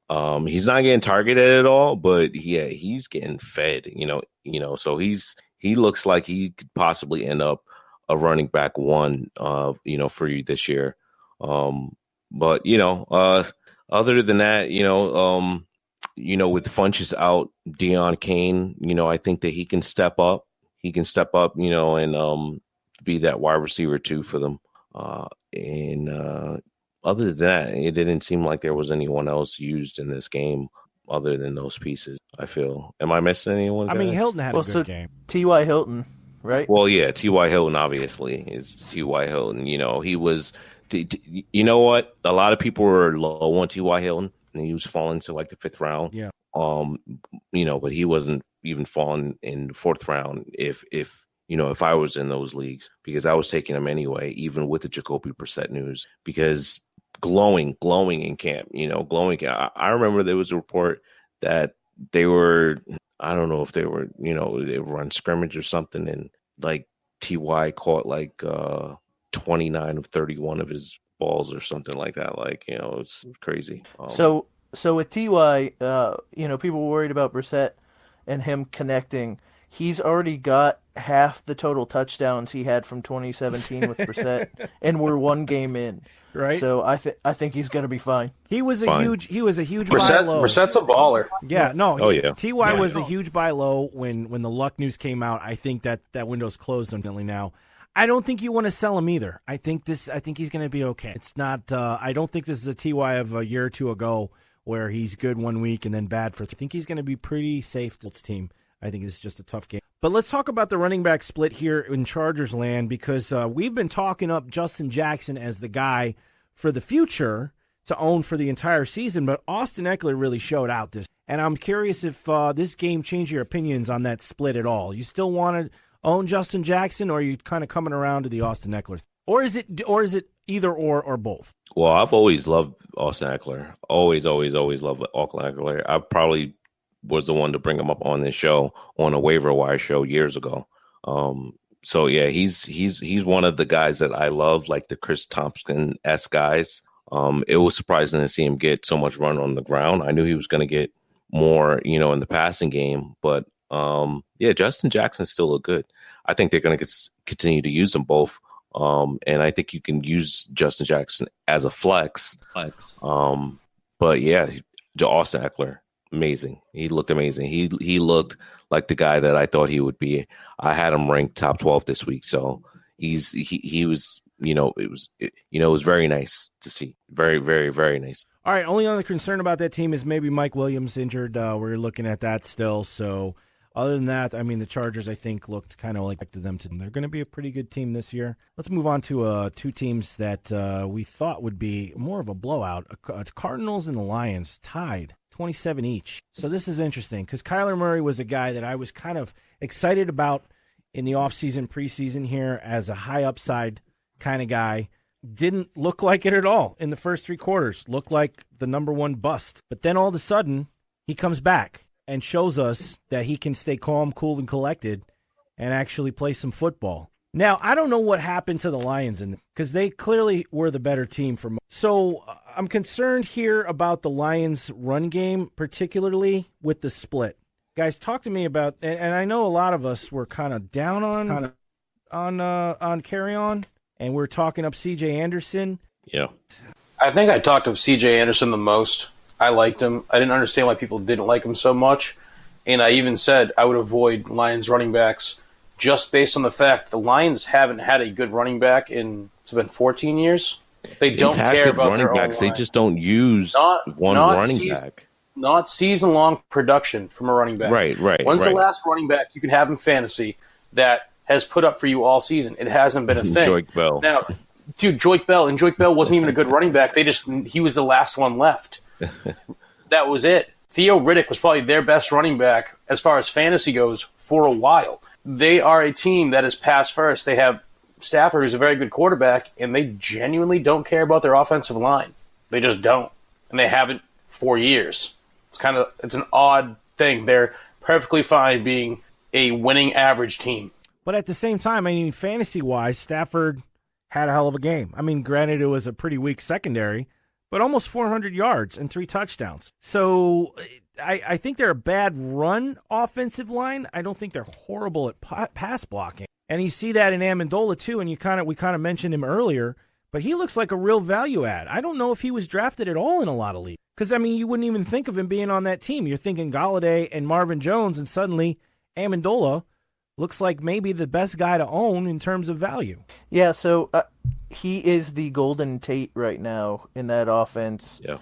He's not getting targeted at all, but yeah, he's getting fed. So he looks like he could possibly end up a running back 1. For you this year. But other than that, with Funchess out, Deion Kane, I think that he can step up. And be that wide receiver 2 for them. Other than that, it didn't seem like there was anyone else used in this game other than those pieces, I feel. Am I missing anyone? I mean, Hilton had a good game. T.Y. Hilton, right? Well, yeah, T.Y. Hilton, obviously, is T.Y. Hilton. He was you know what? A lot of people were low on T.Y. Hilton, and he was falling to like the 5th round. Yeah. But he wasn't even falling in the 4th round if I was in those leagues, because I was taking him anyway, even with the Jacoby Brissett news, because glowing in camp, glowing. I remember there was a report that they were, I don't know if they were, they run scrimmage or something, and like T.Y. caught like 29 of 31 of his balls or something like that. It's crazy. So with T.Y., people were worried about Brissett and him connecting. He's already got half the total touchdowns he had from 2017 with Brissett, and we're 1 game in. Right. So I think he's going to be fine. He was a huge Brissett, buy low. Brissett's a baller. Yeah, no. Oh, yeah. T.Y. was a huge buy low when the Luck news came out. I think that window's closed unfortunately now. I don't think you want to sell him either. I think he's going to be okay. It's not. I don't think this is a T.Y. of a year or two ago where he's good 1 week and then bad for. I think he's going to be pretty safe to his team. I think this is just a tough game. But let's talk about the running back split here in Chargers land, because we've been talking up Justin Jackson as the guy for the future to own for the entire season, but Austin Eckler really showed out this. And I'm curious if this game changed your opinions on that split at all. You still want to own Justin Jackson, or are you kind of coming around to the Austin Eckler? Or is it either or both? Well, I've always loved Austin Eckler. Always loved Austin Eckler. I probably was the one to bring him up on this show, on a waiver wire show years ago. So yeah, he's one of the guys that I love, like the Chris Thompson-esque guys. It was surprising to see him get so much run on the ground. I knew he was going to get more, in the passing game, but Justin Jackson still look good. I think they're going to continue to use them both. And I think you can use Justin Jackson as a flex. But yeah, Austin Eckler, amazing. He looked amazing. He looked like the guy that I thought he would be. I had him ranked top 12 this week, so he was. It was very nice to see. Very, very, very nice. All right. Only other concern about that team is maybe Mike Williams injured. We're looking at that still. So Other than that, I mean, the Chargers, I think, looked kind of like them to. They're going to be a pretty good team this year. Let's move on to two teams that we thought would be more of a blowout. Cardinals and the Lions tied 27 each. So this is interesting because Kyler Murray was a guy that I was kind of excited about in the offseason, preseason here as a high upside kind of guy. Didn't look like it at all in the first three quarters. Looked like the number one bust. But then all of a sudden, he comes back and shows us that he can stay calm, cool, and collected and actually play some football. Now, I don't know what happened to the Lions because they clearly were the better team. So I'm concerned here about the Lions' run game, particularly with the split. Guys, talk to me about, and I know a lot of us were kind of down on Carry On, and we're talking up C.J. Anderson. Yeah. I think I talked up C.J. Anderson the most. I liked him. I didn't understand why people didn't like him so much. And I even said I would avoid Lions running backs just based on the fact the Lions haven't had a good running back it's been 14 years. They've don't care about running their backs. own line. They just don't use one running back. Not season-long production from a running back. Right. When's the last running back you can have in fantasy that has put up for you all season? It hasn't been a thing. Joique Bell. Now, dude, Joique Bell wasn't even a good running back. He was the last one left. That was it. Theo Riddick was probably their best running back as far as fantasy goes for a while. They are a team that is pass first. They have Stafford, who's a very good quarterback, and they genuinely don't care about their offensive line. They just don't, and they haven't for years. It's an odd thing. They're perfectly fine being a winning average team. But at the same time, I mean, fantasy-wise, Stafford had a hell of a game. I mean, granted, it was a pretty weak secondary, but almost 400 yards and 3 touchdowns. So I think they're a bad run offensive line. I don't think they're horrible at pass blocking. And you see that in Amendola, too, and we kind of mentioned him earlier, but he looks like a real value add. I don't know if he was drafted at all in a lot of leagues. Because, I mean, you wouldn't even think of him being on that team. You're thinking Galladay and Marvin Jones, and suddenly Amendola looks like maybe the best guy to own in terms of value. Yeah, so he is the Golden Tate right now in that offense. Yeah.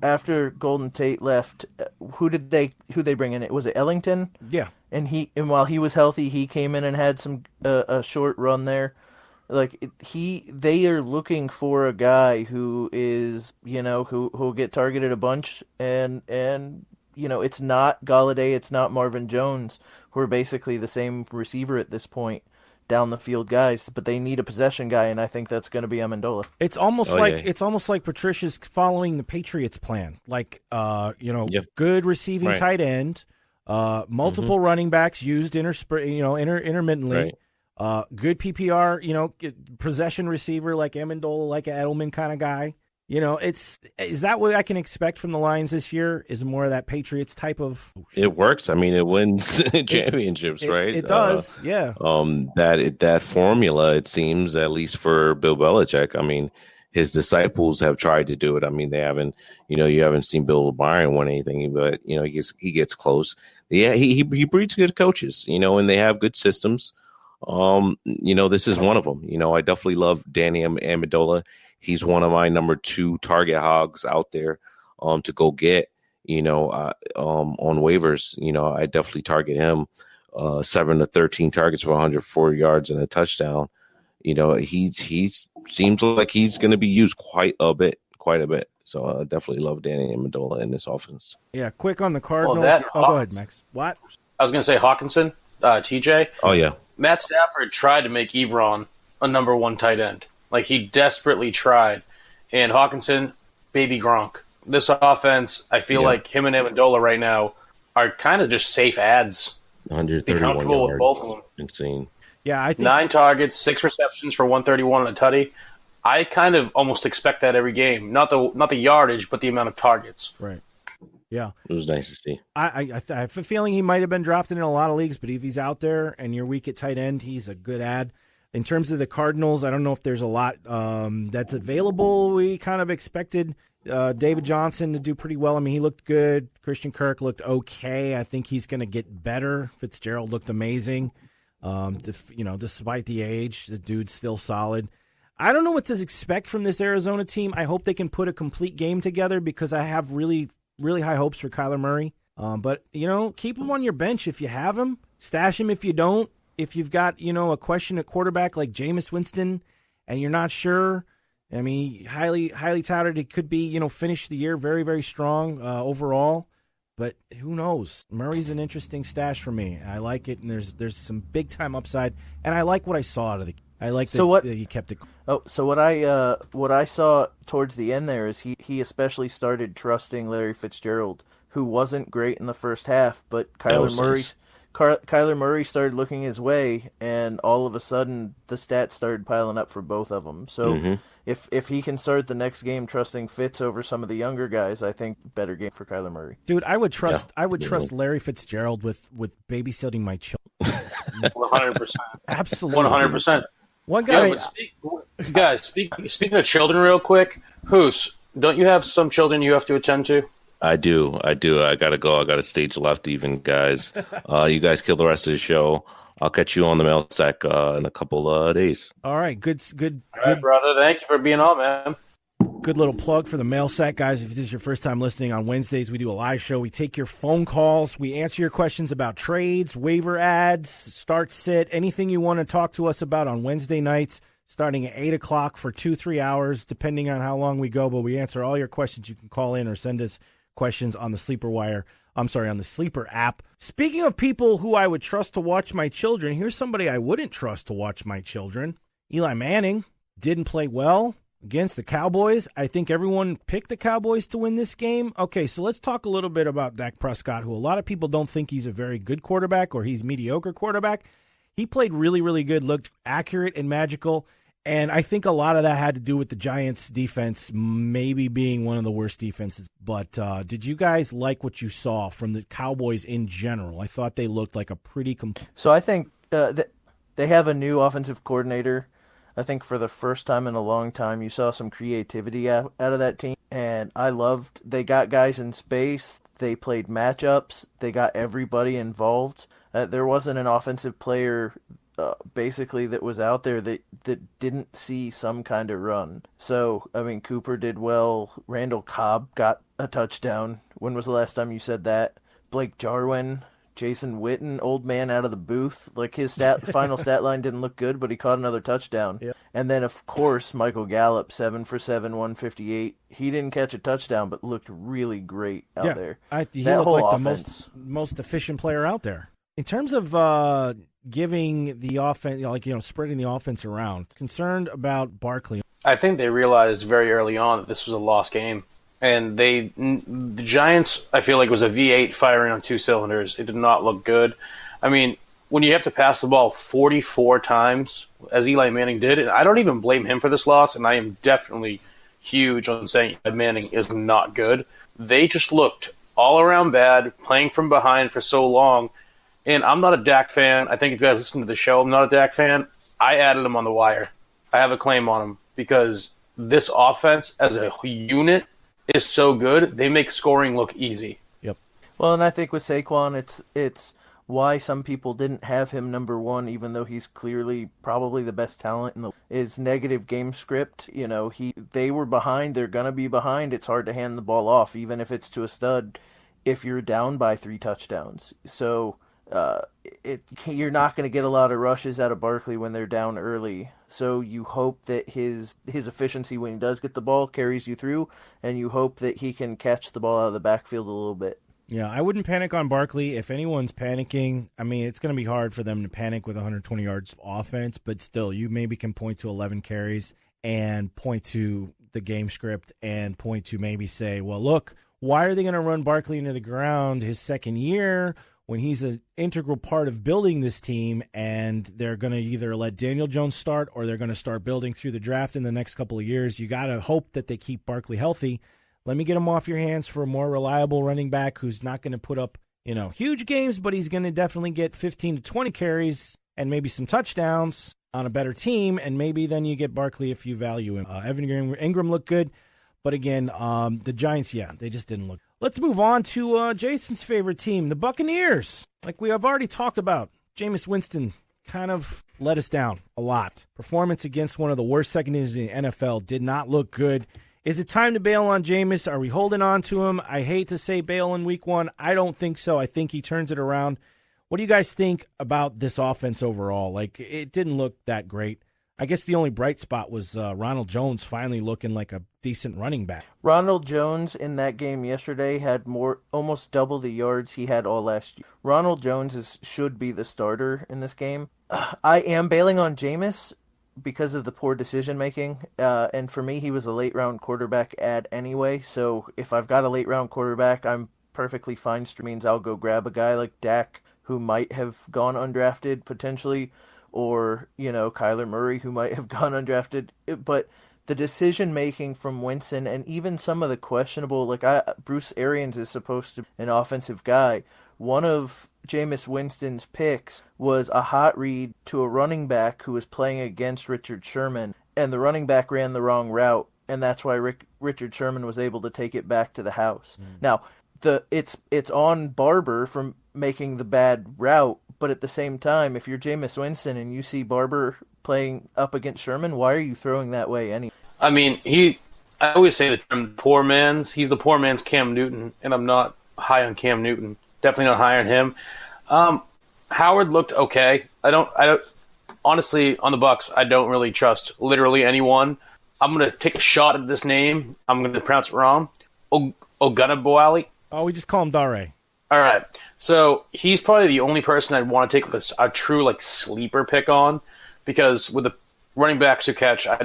After Golden Tate left, who they bring in? Was it Ellington? Yeah. And while he was healthy, he came in and had some a short run there. Like they are looking for a guy who is, who'll get targeted a bunch and it's not Galladay, it's not Marvin Jones, who are basically the same receiver at this point, down the field guys, but they need a possession guy, and I think that's going to be Amendola. It's almost like Patricia's following the Patriots plan, like good receiving tight end, multiple running backs used intermittently. Right. Good PPR, possession receiver like Amendola, like an Edelman kind of guy. Is that what I can expect from the Lions this year? Is more of that Patriots type of? It works. I mean, it wins championships, right? It does, yeah. That formula, it seems, at least for Bill Belichick. I mean, his disciples have tried to do it. I mean, they haven't. You haven't seen Bill O'Brien win anything, but he gets close. Yeah, he breeds good coaches. And they have good systems. This is one of them. I definitely love Danny Amendola. He's one of my number 2 target hogs out there to go get, on waivers. I definitely target him 7 to 13 targets for 104 yards and a touchdown. He seems like he's going to be used quite a bit. So I definitely love Danny Amendola in this offense. Yeah, quick on the Cardinals. Go ahead, Max. What? I was going to say Hawkinson, TJ. Oh, yeah. Matt Stafford tried to make Ebron a number 1 tight end. Like, he desperately tried. And Hawkinson, baby Gronk. This offense, I feel like him and Amendola right now are kind of just safe ads. 131 Be comfortable yards. with both of them. Insane. Yeah, I think 9 targets, 6 receptions for 131 and a tutty. I kind of almost expect that every game. Not the yardage, but the amount of targets. Right. Yeah. It was nice to see. I have a feeling he might have been drafted in a lot of leagues, but if he's out there and you're weak at tight end, he's a good ad. In terms of the Cardinals, I don't know if there's a lot that's available. We kind of expected David Johnson to do pretty well. I mean, he looked good. Christian Kirk looked okay. I think he's going to get better. Fitzgerald looked amazing. Despite the age, the dude's still solid. I don't know what to expect from this Arizona team. I hope they can put a complete game together because I have really, really high hopes for Kyler Murray. But, keep him on your bench if you have him. Stash him if you don't. If you've got, a question at quarterback like Jameis Winston and you're not sure, I mean, highly touted. It could be, finish the year very, very strong overall. But who knows? Murray's an interesting stash for me. I like it, and there's some big-time upside. And I like what I saw out of the – I like that he kept it – Oh, so what I saw towards the end there is he especially started trusting Larry Fitzgerald, who wasn't great in the first half, but Kyler Murray started looking his way, and all of a sudden the stats started piling up for both of them. So if he can start the next game trusting Fitz over some of the younger guys, I think better game for Kyler Murray. Dude, I would trust Larry Fitzgerald with babysitting my children. 100%. Absolutely. 100%. One guy. Guys, speaking of children real quick, Hus, don't you have some children you have to attend to? I do. I got to go. I got a stage left even, guys. You guys kill the rest of the show. I'll catch you on the mail sack in a couple of days. All right. Good. All right, brother. Thank you for being on, man. Good little plug for the mail sack, guys. If this is your first time listening, on Wednesdays we do a live show. We take your phone calls. We answer your questions about trades, waiver ads, start sit, anything you want to talk to us about on Wednesday nights, starting at 8 o'clock for 2-3 hours, depending on how long we go. But we answer all your questions. You can call in or send us questions on the on the Sleeper app. Speaking of people who I would trust to watch my children, here's somebody I wouldn't trust to watch my children. Eli Manning didn't play well against the Cowboys. I think everyone picked the Cowboys to win this game. Okay, so let's talk a little bit about Dak Prescott, who a lot of people don't think he's a very good quarterback or he's mediocre quarterback. He played really, really good, looked accurate and magical. And I think a lot of that had to do with the Giants' defense maybe being one of the worst defenses. But did you guys like what you saw from the Cowboys in general? I thought they looked like a pretty So I think they have a new offensive coordinator. I think for the first time in a long time, you saw some creativity out of that team. And I loved they got guys in space. They played matchups. They got everybody involved. There wasn't an offensive player basically that was out there that didn't see some kind of run. So, I mean, Cooper did well. Randall Cobb got a touchdown. When was the last time you said that? Blake Jarwin, Jason Witten, old man out of the booth. Like his final stat line didn't look good, but he caught another touchdown. Yep. And then, of course, Michael Gallup, 7 for 7, 158. He didn't catch a touchdown, but looked really great out there. He looked like offense, the most efficient player out there. In terms of giving the offense, spreading the offense around, concerned about Barkley. I think they realized very early on that this was a lost game. And the Giants, I feel like, was a V8 firing on two cylinders. It did not look good. I mean, when you have to pass the ball 44 times, as Eli Manning did, and I don't even blame him for this loss, and I am definitely huge on saying Eli Manning is not good. They just looked all around bad, playing from behind for so long. And I'm not a Dak fan. I think if you guys listen to the show, I'm not a Dak fan. I added him on the wire. I have a claim on him because this offense as a unit is so good. They make scoring look easy. Yep. Well, and I think with Saquon, it's why some people didn't have him number one, even though he's clearly probably the best talent in the is negative game script. They were behind. They're gonna be behind. It's hard to hand the ball off, even if it's to a stud, if you're down by 3 touchdowns. So. You're not going to get a lot of rushes out of Barkley when they're down early. So you hope that his efficiency when he does get the ball carries you through, and you hope that he can catch the ball out of the backfield a little bit. Yeah, I wouldn't panic on Barkley. If anyone's panicking, I mean, it's going to be hard for them to panic with 120 yards of offense, but still, you maybe can point to 11 carries and point to the game script and point to maybe say, well, look, why are they going to run Barkley into the ground his second year when he's an integral part of building this team, and they're going to either let Daniel Jones start or they're going to start building through the draft in the next couple of years. You got to hope that they keep Barkley healthy. Let me get him off your hands for a more reliable running back who's not going to put up, huge games, but he's going to definitely get 15 to 20 carries and maybe some touchdowns on a better team, and maybe then you get Barkley if you value him. Evan Ingram looked good, but again, the Giants, they just didn't look. Let's move on to Jason's favorite team, the Buccaneers. Like we have already talked about, Jameis Winston kind of let us down a lot. Performance against one of the worst secondaries in the NFL did not look good. Is it time to bail on Jameis? Are we holding on to him? I hate to say bail in week 1. I don't think so. I think he turns it around. What do you guys think about this offense overall? Like, it didn't look that great. I guess the only bright spot was Ronald Jones finally looking like a decent running back. Ronald Jones in that game yesterday had almost double the yards he had all last year. Ronald Jones should be the starter in this game. I am bailing on Jameis because of the poor decision making, and for me, he was a late round quarterback ad anyway. So if I've got a late round quarterback, I'm perfectly fine. Means I'll go grab a guy like Dak, who might have gone undrafted potentially, or, Kyler Murray, who might have gone undrafted. But the decision-making from Winston, and even some of the questionable, Bruce Arians is supposed to be an offensive guy. One of Jameis Winston's picks was a hot read to a running back who was playing against Richard Sherman, and the running back ran the wrong route, and that's why Richard Sherman was able to take it back to the house. Now, it's on Barber from making the bad route, but at the same time, if you're Jameis Winston and you see Barber playing up against Sherman, why are you throwing that way anyway? I mean, I always say the term poor man's. He's the poor man's Cam Newton, and I'm not high on Cam Newton. Definitely not high on him. Howard looked okay. I don't honestly, on the Bucs, I don't really trust literally anyone. I'm going to take a shot at this name. I'm going to pronounce it wrong. Ogunabowale. Oh, we just call him Dare. All right. So he's probably the only person I'd want to take a true sleeper pick on, because with the running backs who catch, I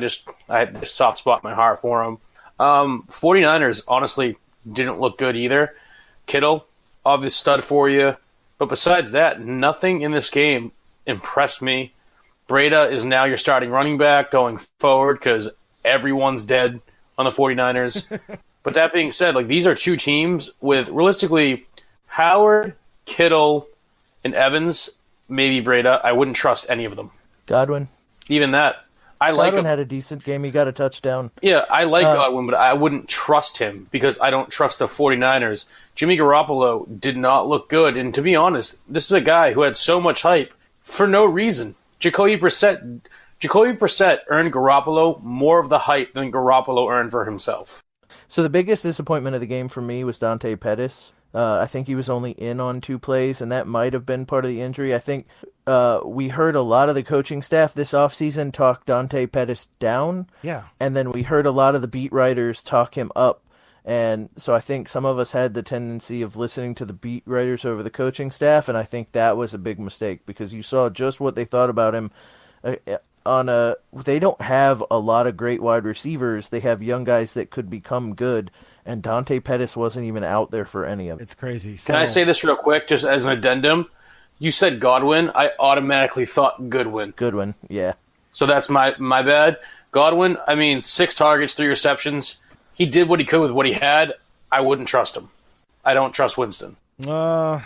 had a soft spot in my heart for him. 49ers honestly didn't look good either. Kittle, obvious stud for you. But besides that, nothing in this game impressed me. Breda is now your starting running back going forward because everyone's dead on the 49ers. But that being said, these are two teams with realistically Howard, Kittle, and Evans, maybe Breda. I wouldn't trust any of them. Godwin. Even that. Godwin had a decent game. He got a touchdown. Yeah, I like Godwin, but I wouldn't trust him because I don't trust the 49ers. Jimmy Garoppolo did not look good. And to be honest, this is a guy who had so much hype for no reason. Jacoby Brissett earned Garoppolo more of the hype than Garoppolo earned for himself. So the biggest disappointment of the game for me was Dante Pettis. I think he was only in on 2 plays, and that might have been part of the injury. I think we heard a lot of the coaching staff this offseason talk Dante Pettis down. Yeah. And then we heard a lot of the beat writers talk him up. And so I think some of us had the tendency of listening to the beat writers over the coaching staff, and I think that was a big mistake because you saw just what they thought about him. They don't have a lot of great wide receivers. They have young guys that could become good, and Dante Pettis wasn't even out there for any of it. It's crazy. Can I say this real quick, just as an addendum? You said Godwin. I automatically thought Goodwin. Goodwin, yeah. So that's my bad. Godwin, 6 targets, 3 receptions. He did what he could with what he had. I wouldn't trust him. I don't trust Winston. Yeah.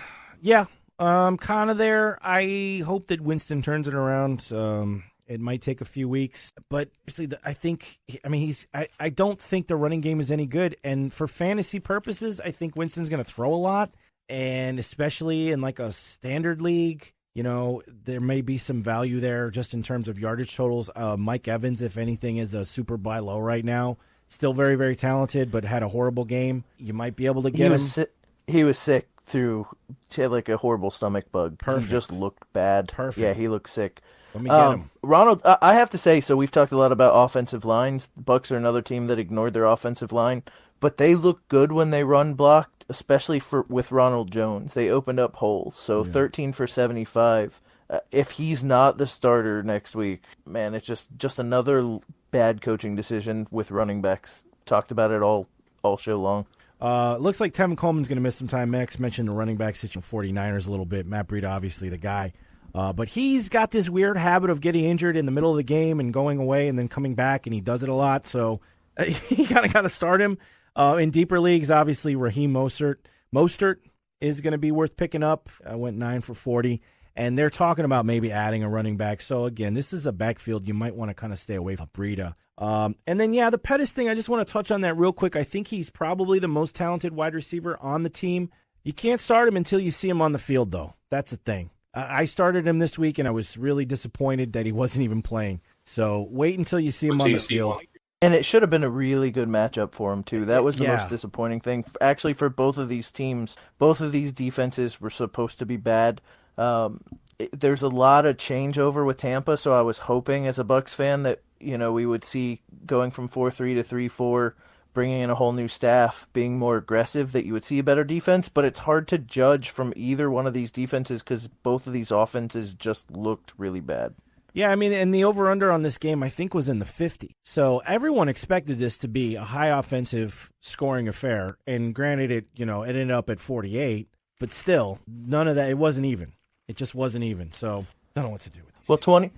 Kind of there. I hope that Winston turns it around. It might take a few weeks, but obviously, I don't think the running game is any good. And for fantasy purposes, I think Winston's going to throw a lot, and especially in a standard league, there may be some value there just in terms of yardage totals. Mike Evans, if anything, is a super buy low right now. Still very, very talented, but had a horrible game. You might be able to get him. He was sick through a horrible stomach bug. Perfect. He just looked bad. Perfect. Yeah, he looked sick. Let me get him. Ronald, I have to say, so we've talked a lot about offensive lines. The Bucs are another team that ignored their offensive line, but they look good when they run blocked, especially with Ronald Jones. They opened up holes. So 13 for 75. If he's not the starter next week, man, it's just another bad coaching decision with running backs. Talked about it all show long. Looks like Tevin Coleman's going to miss some time. Max mentioned the running back situation 49ers a little bit. Matt Breida, obviously the guy. But he's got this weird habit of getting injured in the middle of the game and going away and then coming back, and he does it a lot. So you kind of got to start him. In deeper leagues, obviously, Raheem Mostert is going to be worth picking up. I went 9 for 40. And they're talking about maybe adding a running back. So, again, this is a backfield you might want to kind of stay away from Breida. And then, the Pettis thing, I just want to touch on that real quick. I think he's probably the most talented wide receiver on the team. You can't start him until you see him on the field, though. That's the thing. I started him this week, and I was really disappointed that he wasn't even playing. So wait until you see him on the field. And it should have been a really good matchup for him, too. That was the most disappointing thing. Actually, for both of these teams, both of these defenses were supposed to be bad. There's a lot of changeover with Tampa, so I was hoping as a Bucs fan that, we would see going from 4-3 to 3-4, bringing in a whole new staff, being more aggressive, that you would see a better defense. But it's hard to judge from either one of these defenses because both of these offenses just looked really bad. Yeah, I mean, and the over-under on this game, I think, was in the 50. So everyone expected this to be a high offensive scoring affair. And granted, it ended up at 48. But still, none of that, it wasn't even. It just wasn't even. So I don't know what to do with these. Well,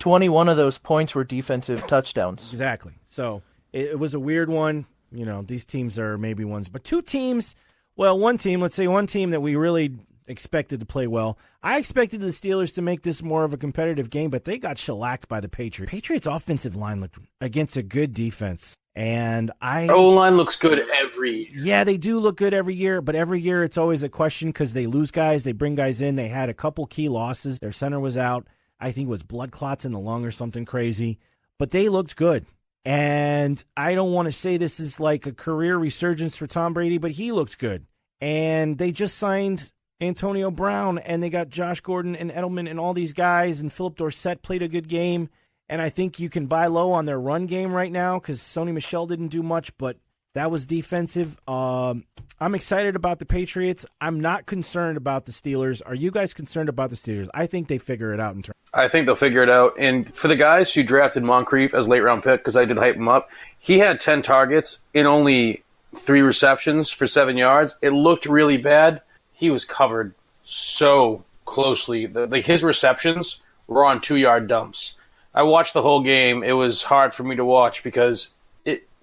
21 of those points were defensive touchdowns. Exactly. So it was a weird one. These teams are maybe ones. But two teams, one team that we really expected to play well. I expected the Steelers to make this more of a competitive game, but they got shellacked by the Patriots. Patriots' offensive line looked against a good defense. And O-line looks good every year. Yeah, they do look good every year, but every year it's always a question because they lose guys, they bring guys in. They had a couple key losses. Their center was out. I think it was blood clots in the lung or something crazy. But they looked good. And I don't want to say this is like a career resurgence for Tom Brady, but he looked good. And they just signed Antonio Brown, and they got Josh Gordon and Edelman and all these guys, and Philip Dorsett played a good game. And I think you can buy low on their run game right now because Sony Michel didn't do much, but that was defensive. I'm excited about the Patriots. I'm not concerned about the Steelers. Are you guys concerned about the Steelers? I think they figure it out. I think they'll figure it out. And for the guys who drafted Moncrief as late-round pick, because I did hype him up, he had 10 targets in only 3 receptions for 7 yards. It looked really bad. He was covered so closely. His receptions were on 2-yard dumps. I watched the whole game. It was hard for me to watch because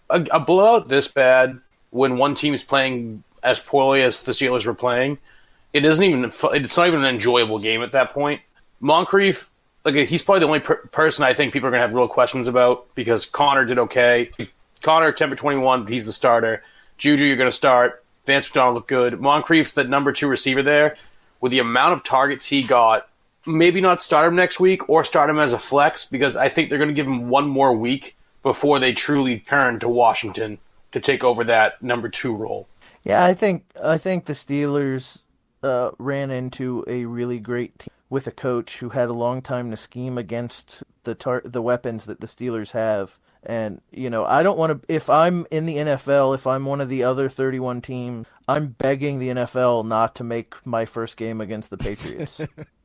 a blowout this bad when one team is playing as poorly as the Steelers were playing, it's not even an enjoyable game at that point. Moncrief, he's probably the only person I think people are going to have real questions about because Connor did okay. Connor, 10 for 21, but he's the starter. Juju, you're going to start. Vance McDonald looked good. Moncrief's the number 2 receiver there. With the amount of targets he got, maybe not start him next week or start him as a flex because I think they're going to give him one more week before they truly turn to Washington to take over that number 2 role. Yeah, I think the Steelers ran into a really great team with a coach who had a long time to scheme against the weapons that the Steelers have. And, I don't want to, if I'm in the NFL, if I'm one of the other 31 teams, I'm begging the NFL not to make my first game against the Patriots.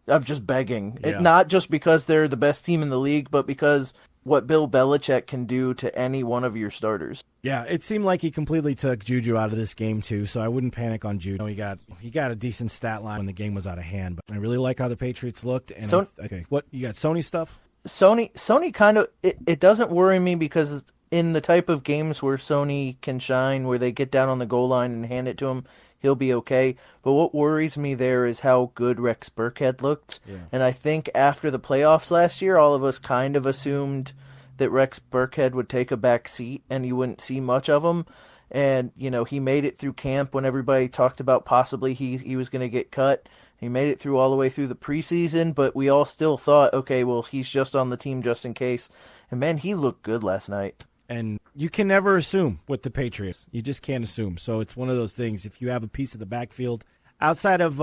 I'm just begging. Yeah. Not just because they're the best team in the league, but because what Bill Belichick can do to any one of your starters. Yeah, it seemed like he completely took Juju out of this game, too, so I wouldn't panic on Juju. He got a decent stat line when the game was out of hand, but I really like how the Patriots looked. And what, you got Sony stuff? Sony kind of, it doesn't worry me because in the type of games where Sony can shine, where they get down on the goal line and hand it to him, he'll be okay. But what worries me there is how good Rex Burkhead looked. Yeah. And I think after the playoffs last year, all of us kind of assumed that Rex Burkhead would take a back seat and you wouldn't see much of him. And, he made it through camp when everybody talked about possibly he was going to get cut. He made it through all the way through the preseason, but we all still thought, okay, well, he's just on the team just in case. And, man, he looked good last night. And you can never assume with the Patriots. You just can't assume. So it's one of those things. If you have a piece of the backfield outside of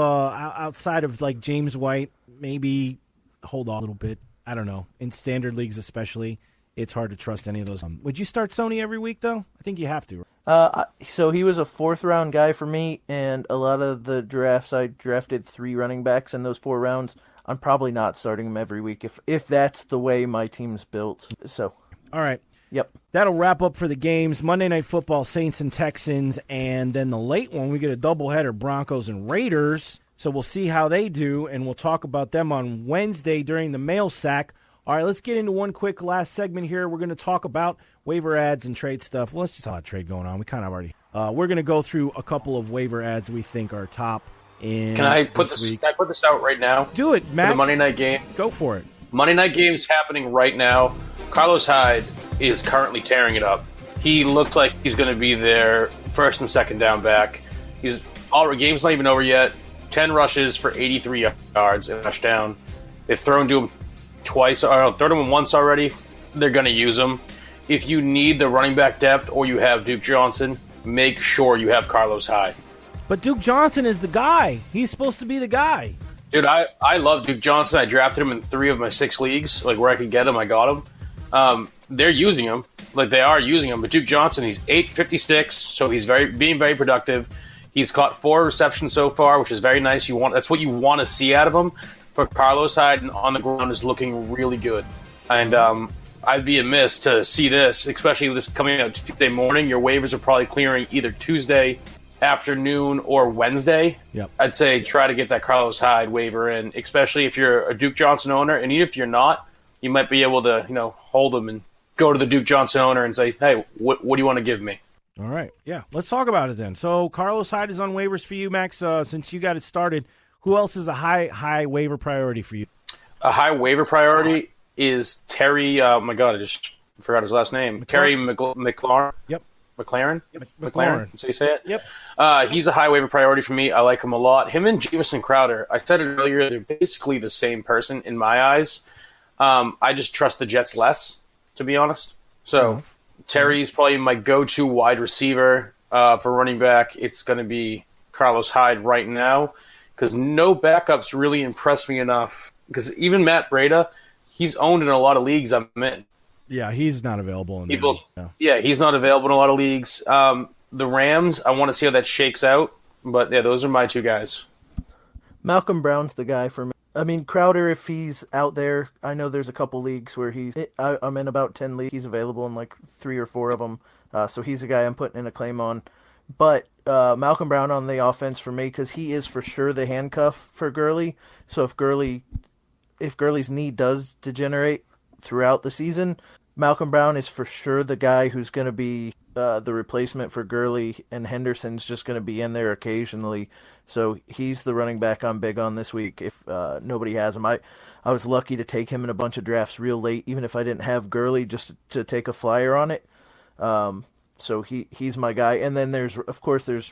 like James White, maybe hold on a little bit. I don't know. In standard leagues especially, it's hard to trust any of those. Would you start Sony every week, though? I think you have to. So he was a 4th-round guy for me, and a lot of the drafts I drafted 3 running backs in those 4 rounds. I'm probably not starting him every week if that's the way my team's built. So, all right. Yep. That'll wrap up for the games. Monday Night Football, Saints and Texans, and then the late one, we get a doubleheader, Broncos and Raiders. So we'll see how they do, and we'll talk about them on Wednesday during the mail sack. All right, let's get into one quick last segment here. We're going to talk about waiver ads and trade stuff. Well, let's just talk about trade going on. We kind of already. We're going to go through a couple of waiver ads we think are top in. Can I put this out right now? Do it, Matt. The Monday night game. Go for it. Monday night game's happening right now. Carlos Hyde is currently tearing it up. He looked like he's going to be their first and second down back. Game's not even over yet. 10 rushes for 83 yards and a touchdown. They've thrown to him once already. They're going to use him. if you need the running back depth or you have Duke Johnson, make sure you have Carlos Hyde. But Duke Johnson is the guy. He's supposed to be the guy. Dude, I love Duke Johnson. I drafted him in 3 of my 6 leagues. Like, where I could get him, I got him. They're using him. Like, they are using him. But Duke Johnson, he's 856, so he's being very productive. He's caught 4 receptions so far, which is very nice. That's what you want to see out of him. But Carlos Hyde on the ground is looking really good. And I'd be amiss to see this, especially with this coming out Tuesday morning. Your waivers are probably clearing either Tuesday afternoon or Wednesday. Yep. I'd say try to get that Carlos Hyde waiver in, especially if you're a Duke Johnson owner. And even if you're not, you might be able to, hold him and go to the Duke Johnson owner and say, hey, what do you want to give me? All right. Yeah, let's talk about it then. So Carlos Hyde is on waivers for you, Max. Since you got it started, who else is a high waiver priority for you? A high waiver priority is Terry. Oh my God, I just forgot his last name. Terry McLaurin. Yep. McLaren. Yep. McLaren. That's how you say it. Yep. He's a high waiver priority for me. I like him a lot. Him and Jamison Crowder. I said it earlier. They're basically the same person in my eyes. I just trust the Jets less, to be honest. So Terry's probably my go-to wide receiver for running back. It's going to be Carlos Hyde right now because no backups really impressed me enough. Because even Matt Breida, he's owned in a lot of leagues I'm in. Yeah, he's not available. He's not available in a lot of leagues. The Rams, I want to see how that shakes out. But, yeah, those are my 2 guys. Malcolm Brown's the guy for me. I mean, Crowder, if he's out there, I know there's a couple leagues where I'm in about 10 leagues. He's available in like 3 or 4 of them. So he's the guy I'm putting in a claim on. But Malcolm Brown on the offense for me, because he is for sure the handcuff for Gurley. So if Gurley's knee does degenerate throughout the season, Malcolm Brown is for sure the guy who's going to be the replacement for Gurley, and Henderson's just going to be in there occasionally. So he's the running back I'm big on this week if nobody has him. I was lucky to take him in a bunch of drafts real late, even if I didn't have Gurley, just to take a flyer on it. So he's my guy. And then there's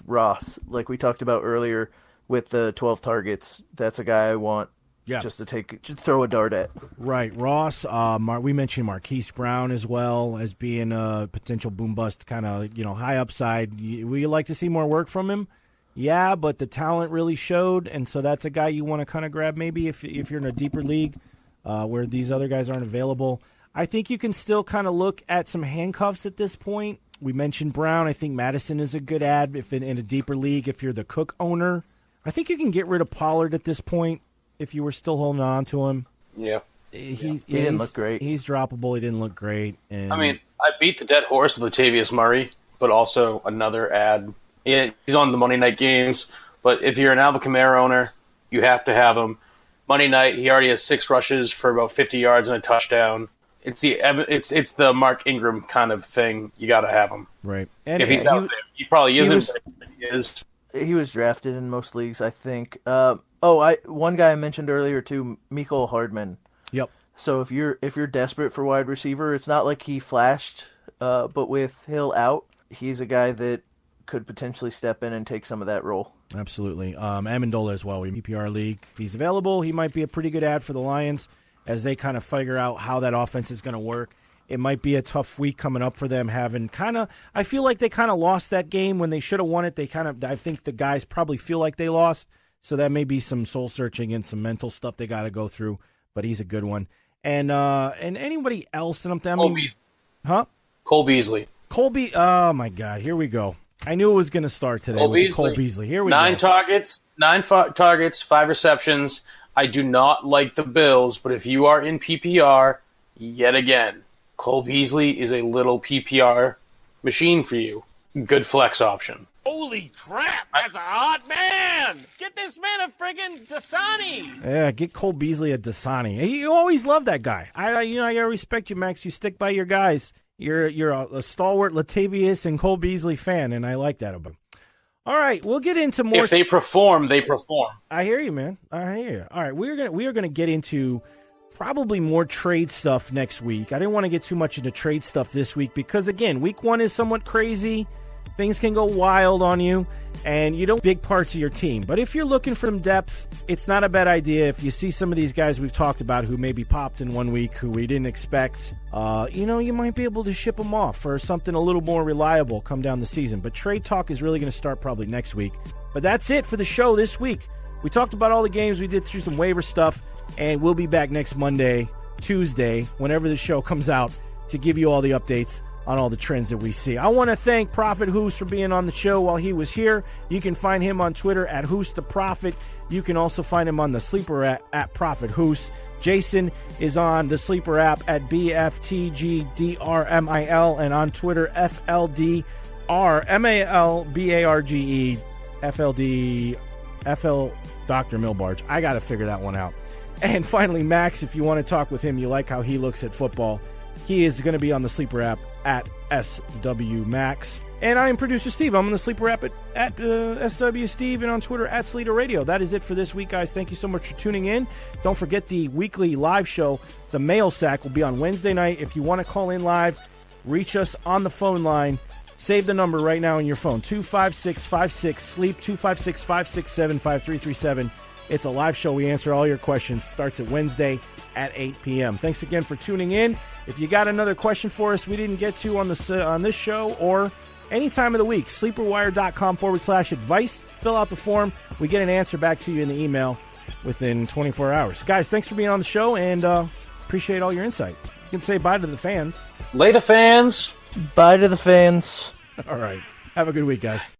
Ross, like we talked about earlier with the 12 targets. That's a guy I want. Yeah. Just throw a dart at. Right. Ross, we mentioned Marquise Brown as well as being a potential boom bust kind of, high upside. Would you like to see more work from him? Yeah, but the talent really showed, and so that's a guy you want to kind of grab maybe if you're in a deeper league where these other guys aren't available. I think you can still kind of look at some handcuffs at this point. We mentioned Brown. I think Madison is a good ad if in a deeper league if you're the Cook owner. I think you can get rid of Pollard at this point. If you were still holding on to him. Yeah. He didn't look great. He's droppable. He didn't look great. And I mean, I beat the dead horse with Latavius Murray, but also another ad. Yeah, he's on the Monday night games, but if you're an Alvin Kamara owner, you have to have him. Monday night, he already has 6 rushes for about 50 yards and a touchdown. It's the Mark Ingram kind of thing. You got to have him. Right. And if he's out there, he probably isn't, but he is. He was drafted in most leagues, I think. One guy I mentioned earlier too, Mecole Hardman. Yep. So if you're desperate for wide receiver, it's not like he flashed, but with Hill out, he's a guy that could potentially step in and take some of that role. Absolutely. Amendola as well. In PPR league, if he's available, he might be a pretty good ad for the Lions as they kind of figure out how that offense is going to work. It might be a tough week coming up for them. I feel like they kind of lost that game when they should have won it. I think the guys probably feel like they lost. So that may be some soul searching and some mental stuff they got to go through. But he's a good one. And anybody else that I'm Cole Beasley. Huh? Cole Beasley. Oh my God! Here we go. I knew it was going to start today with Cole Beasley. Here we go. 9 targets, 5 receptions. I do not like the Bills, but if you are in PPR, yet again, Cole Beasley is a little PPR machine for you. Good flex option. Holy crap, that's a hot man! Get this man a friggin' Dasani! Yeah, get Cole Beasley a Dasani. You always love that guy. I gotta respect you, Max. You stick by your guys. You're a stalwart Latavius and Cole Beasley fan, and I like that about him. All right, we'll get into more. If they perform, they perform. I hear you, man. I hear you. All right, we are gonna get into probably more trade stuff next week. I didn't want to get too much into trade stuff this week because, again, week 1 is somewhat crazy. things can go wild on you, and you don't big parts of your team. But if you're looking for some depth, it's not a bad idea. If you see some of these guys we've talked about who maybe popped in 1 week, who we didn't expect, you might be able to ship them off for something a little more reliable come down the season. But trade talk is really going to start probably next week. But that's it for the show this week. We talked about all the games. We did through some waiver stuff, and we'll be back next Monday, Tuesday, whenever the show comes out, to give you all the updates on all the trends that we see. I want to thank Prophet Hus for being on the show while he was here. You can find him on Twitter at Hus the Prophet. You can also find him on the Sleeper at Prophet Hus. Jason is on the Sleeper app at BFTGDRMIL and on Twitter FLDRMALBARGE FL Dr. Milbarge. I got to figure that one out. And finally, Max, if you want to talk with him, you like how he looks at football, he is going to be on the Sleeper app at SWMax. And I am Producer Steve. I'm on the Sleeper app at SW Steve and on Twitter at Sleeter Radio. That is it for this week, guys. Thank you so much for tuning in. Don't forget the weekly live show, The Mail Sack, will be on Wednesday night. If you want to call in live, reach us on the phone line. Save the number right now on your phone, 256-56-SLEEP, 256-567-5337. It's a live show. We answer all your questions. Starts at Wednesday at 8 p.m. Thanks again for tuning in. If you got another question for us we didn't get to on this show or any time of the week, sleeperwire.com/advice. Fill out the form. We get an answer back to you in the email within 24 hours. Guys, thanks for being on the show, and appreciate all your insight. You can say bye to the fans. Later, fans. Bye to the fans. All right. Have a good week, guys.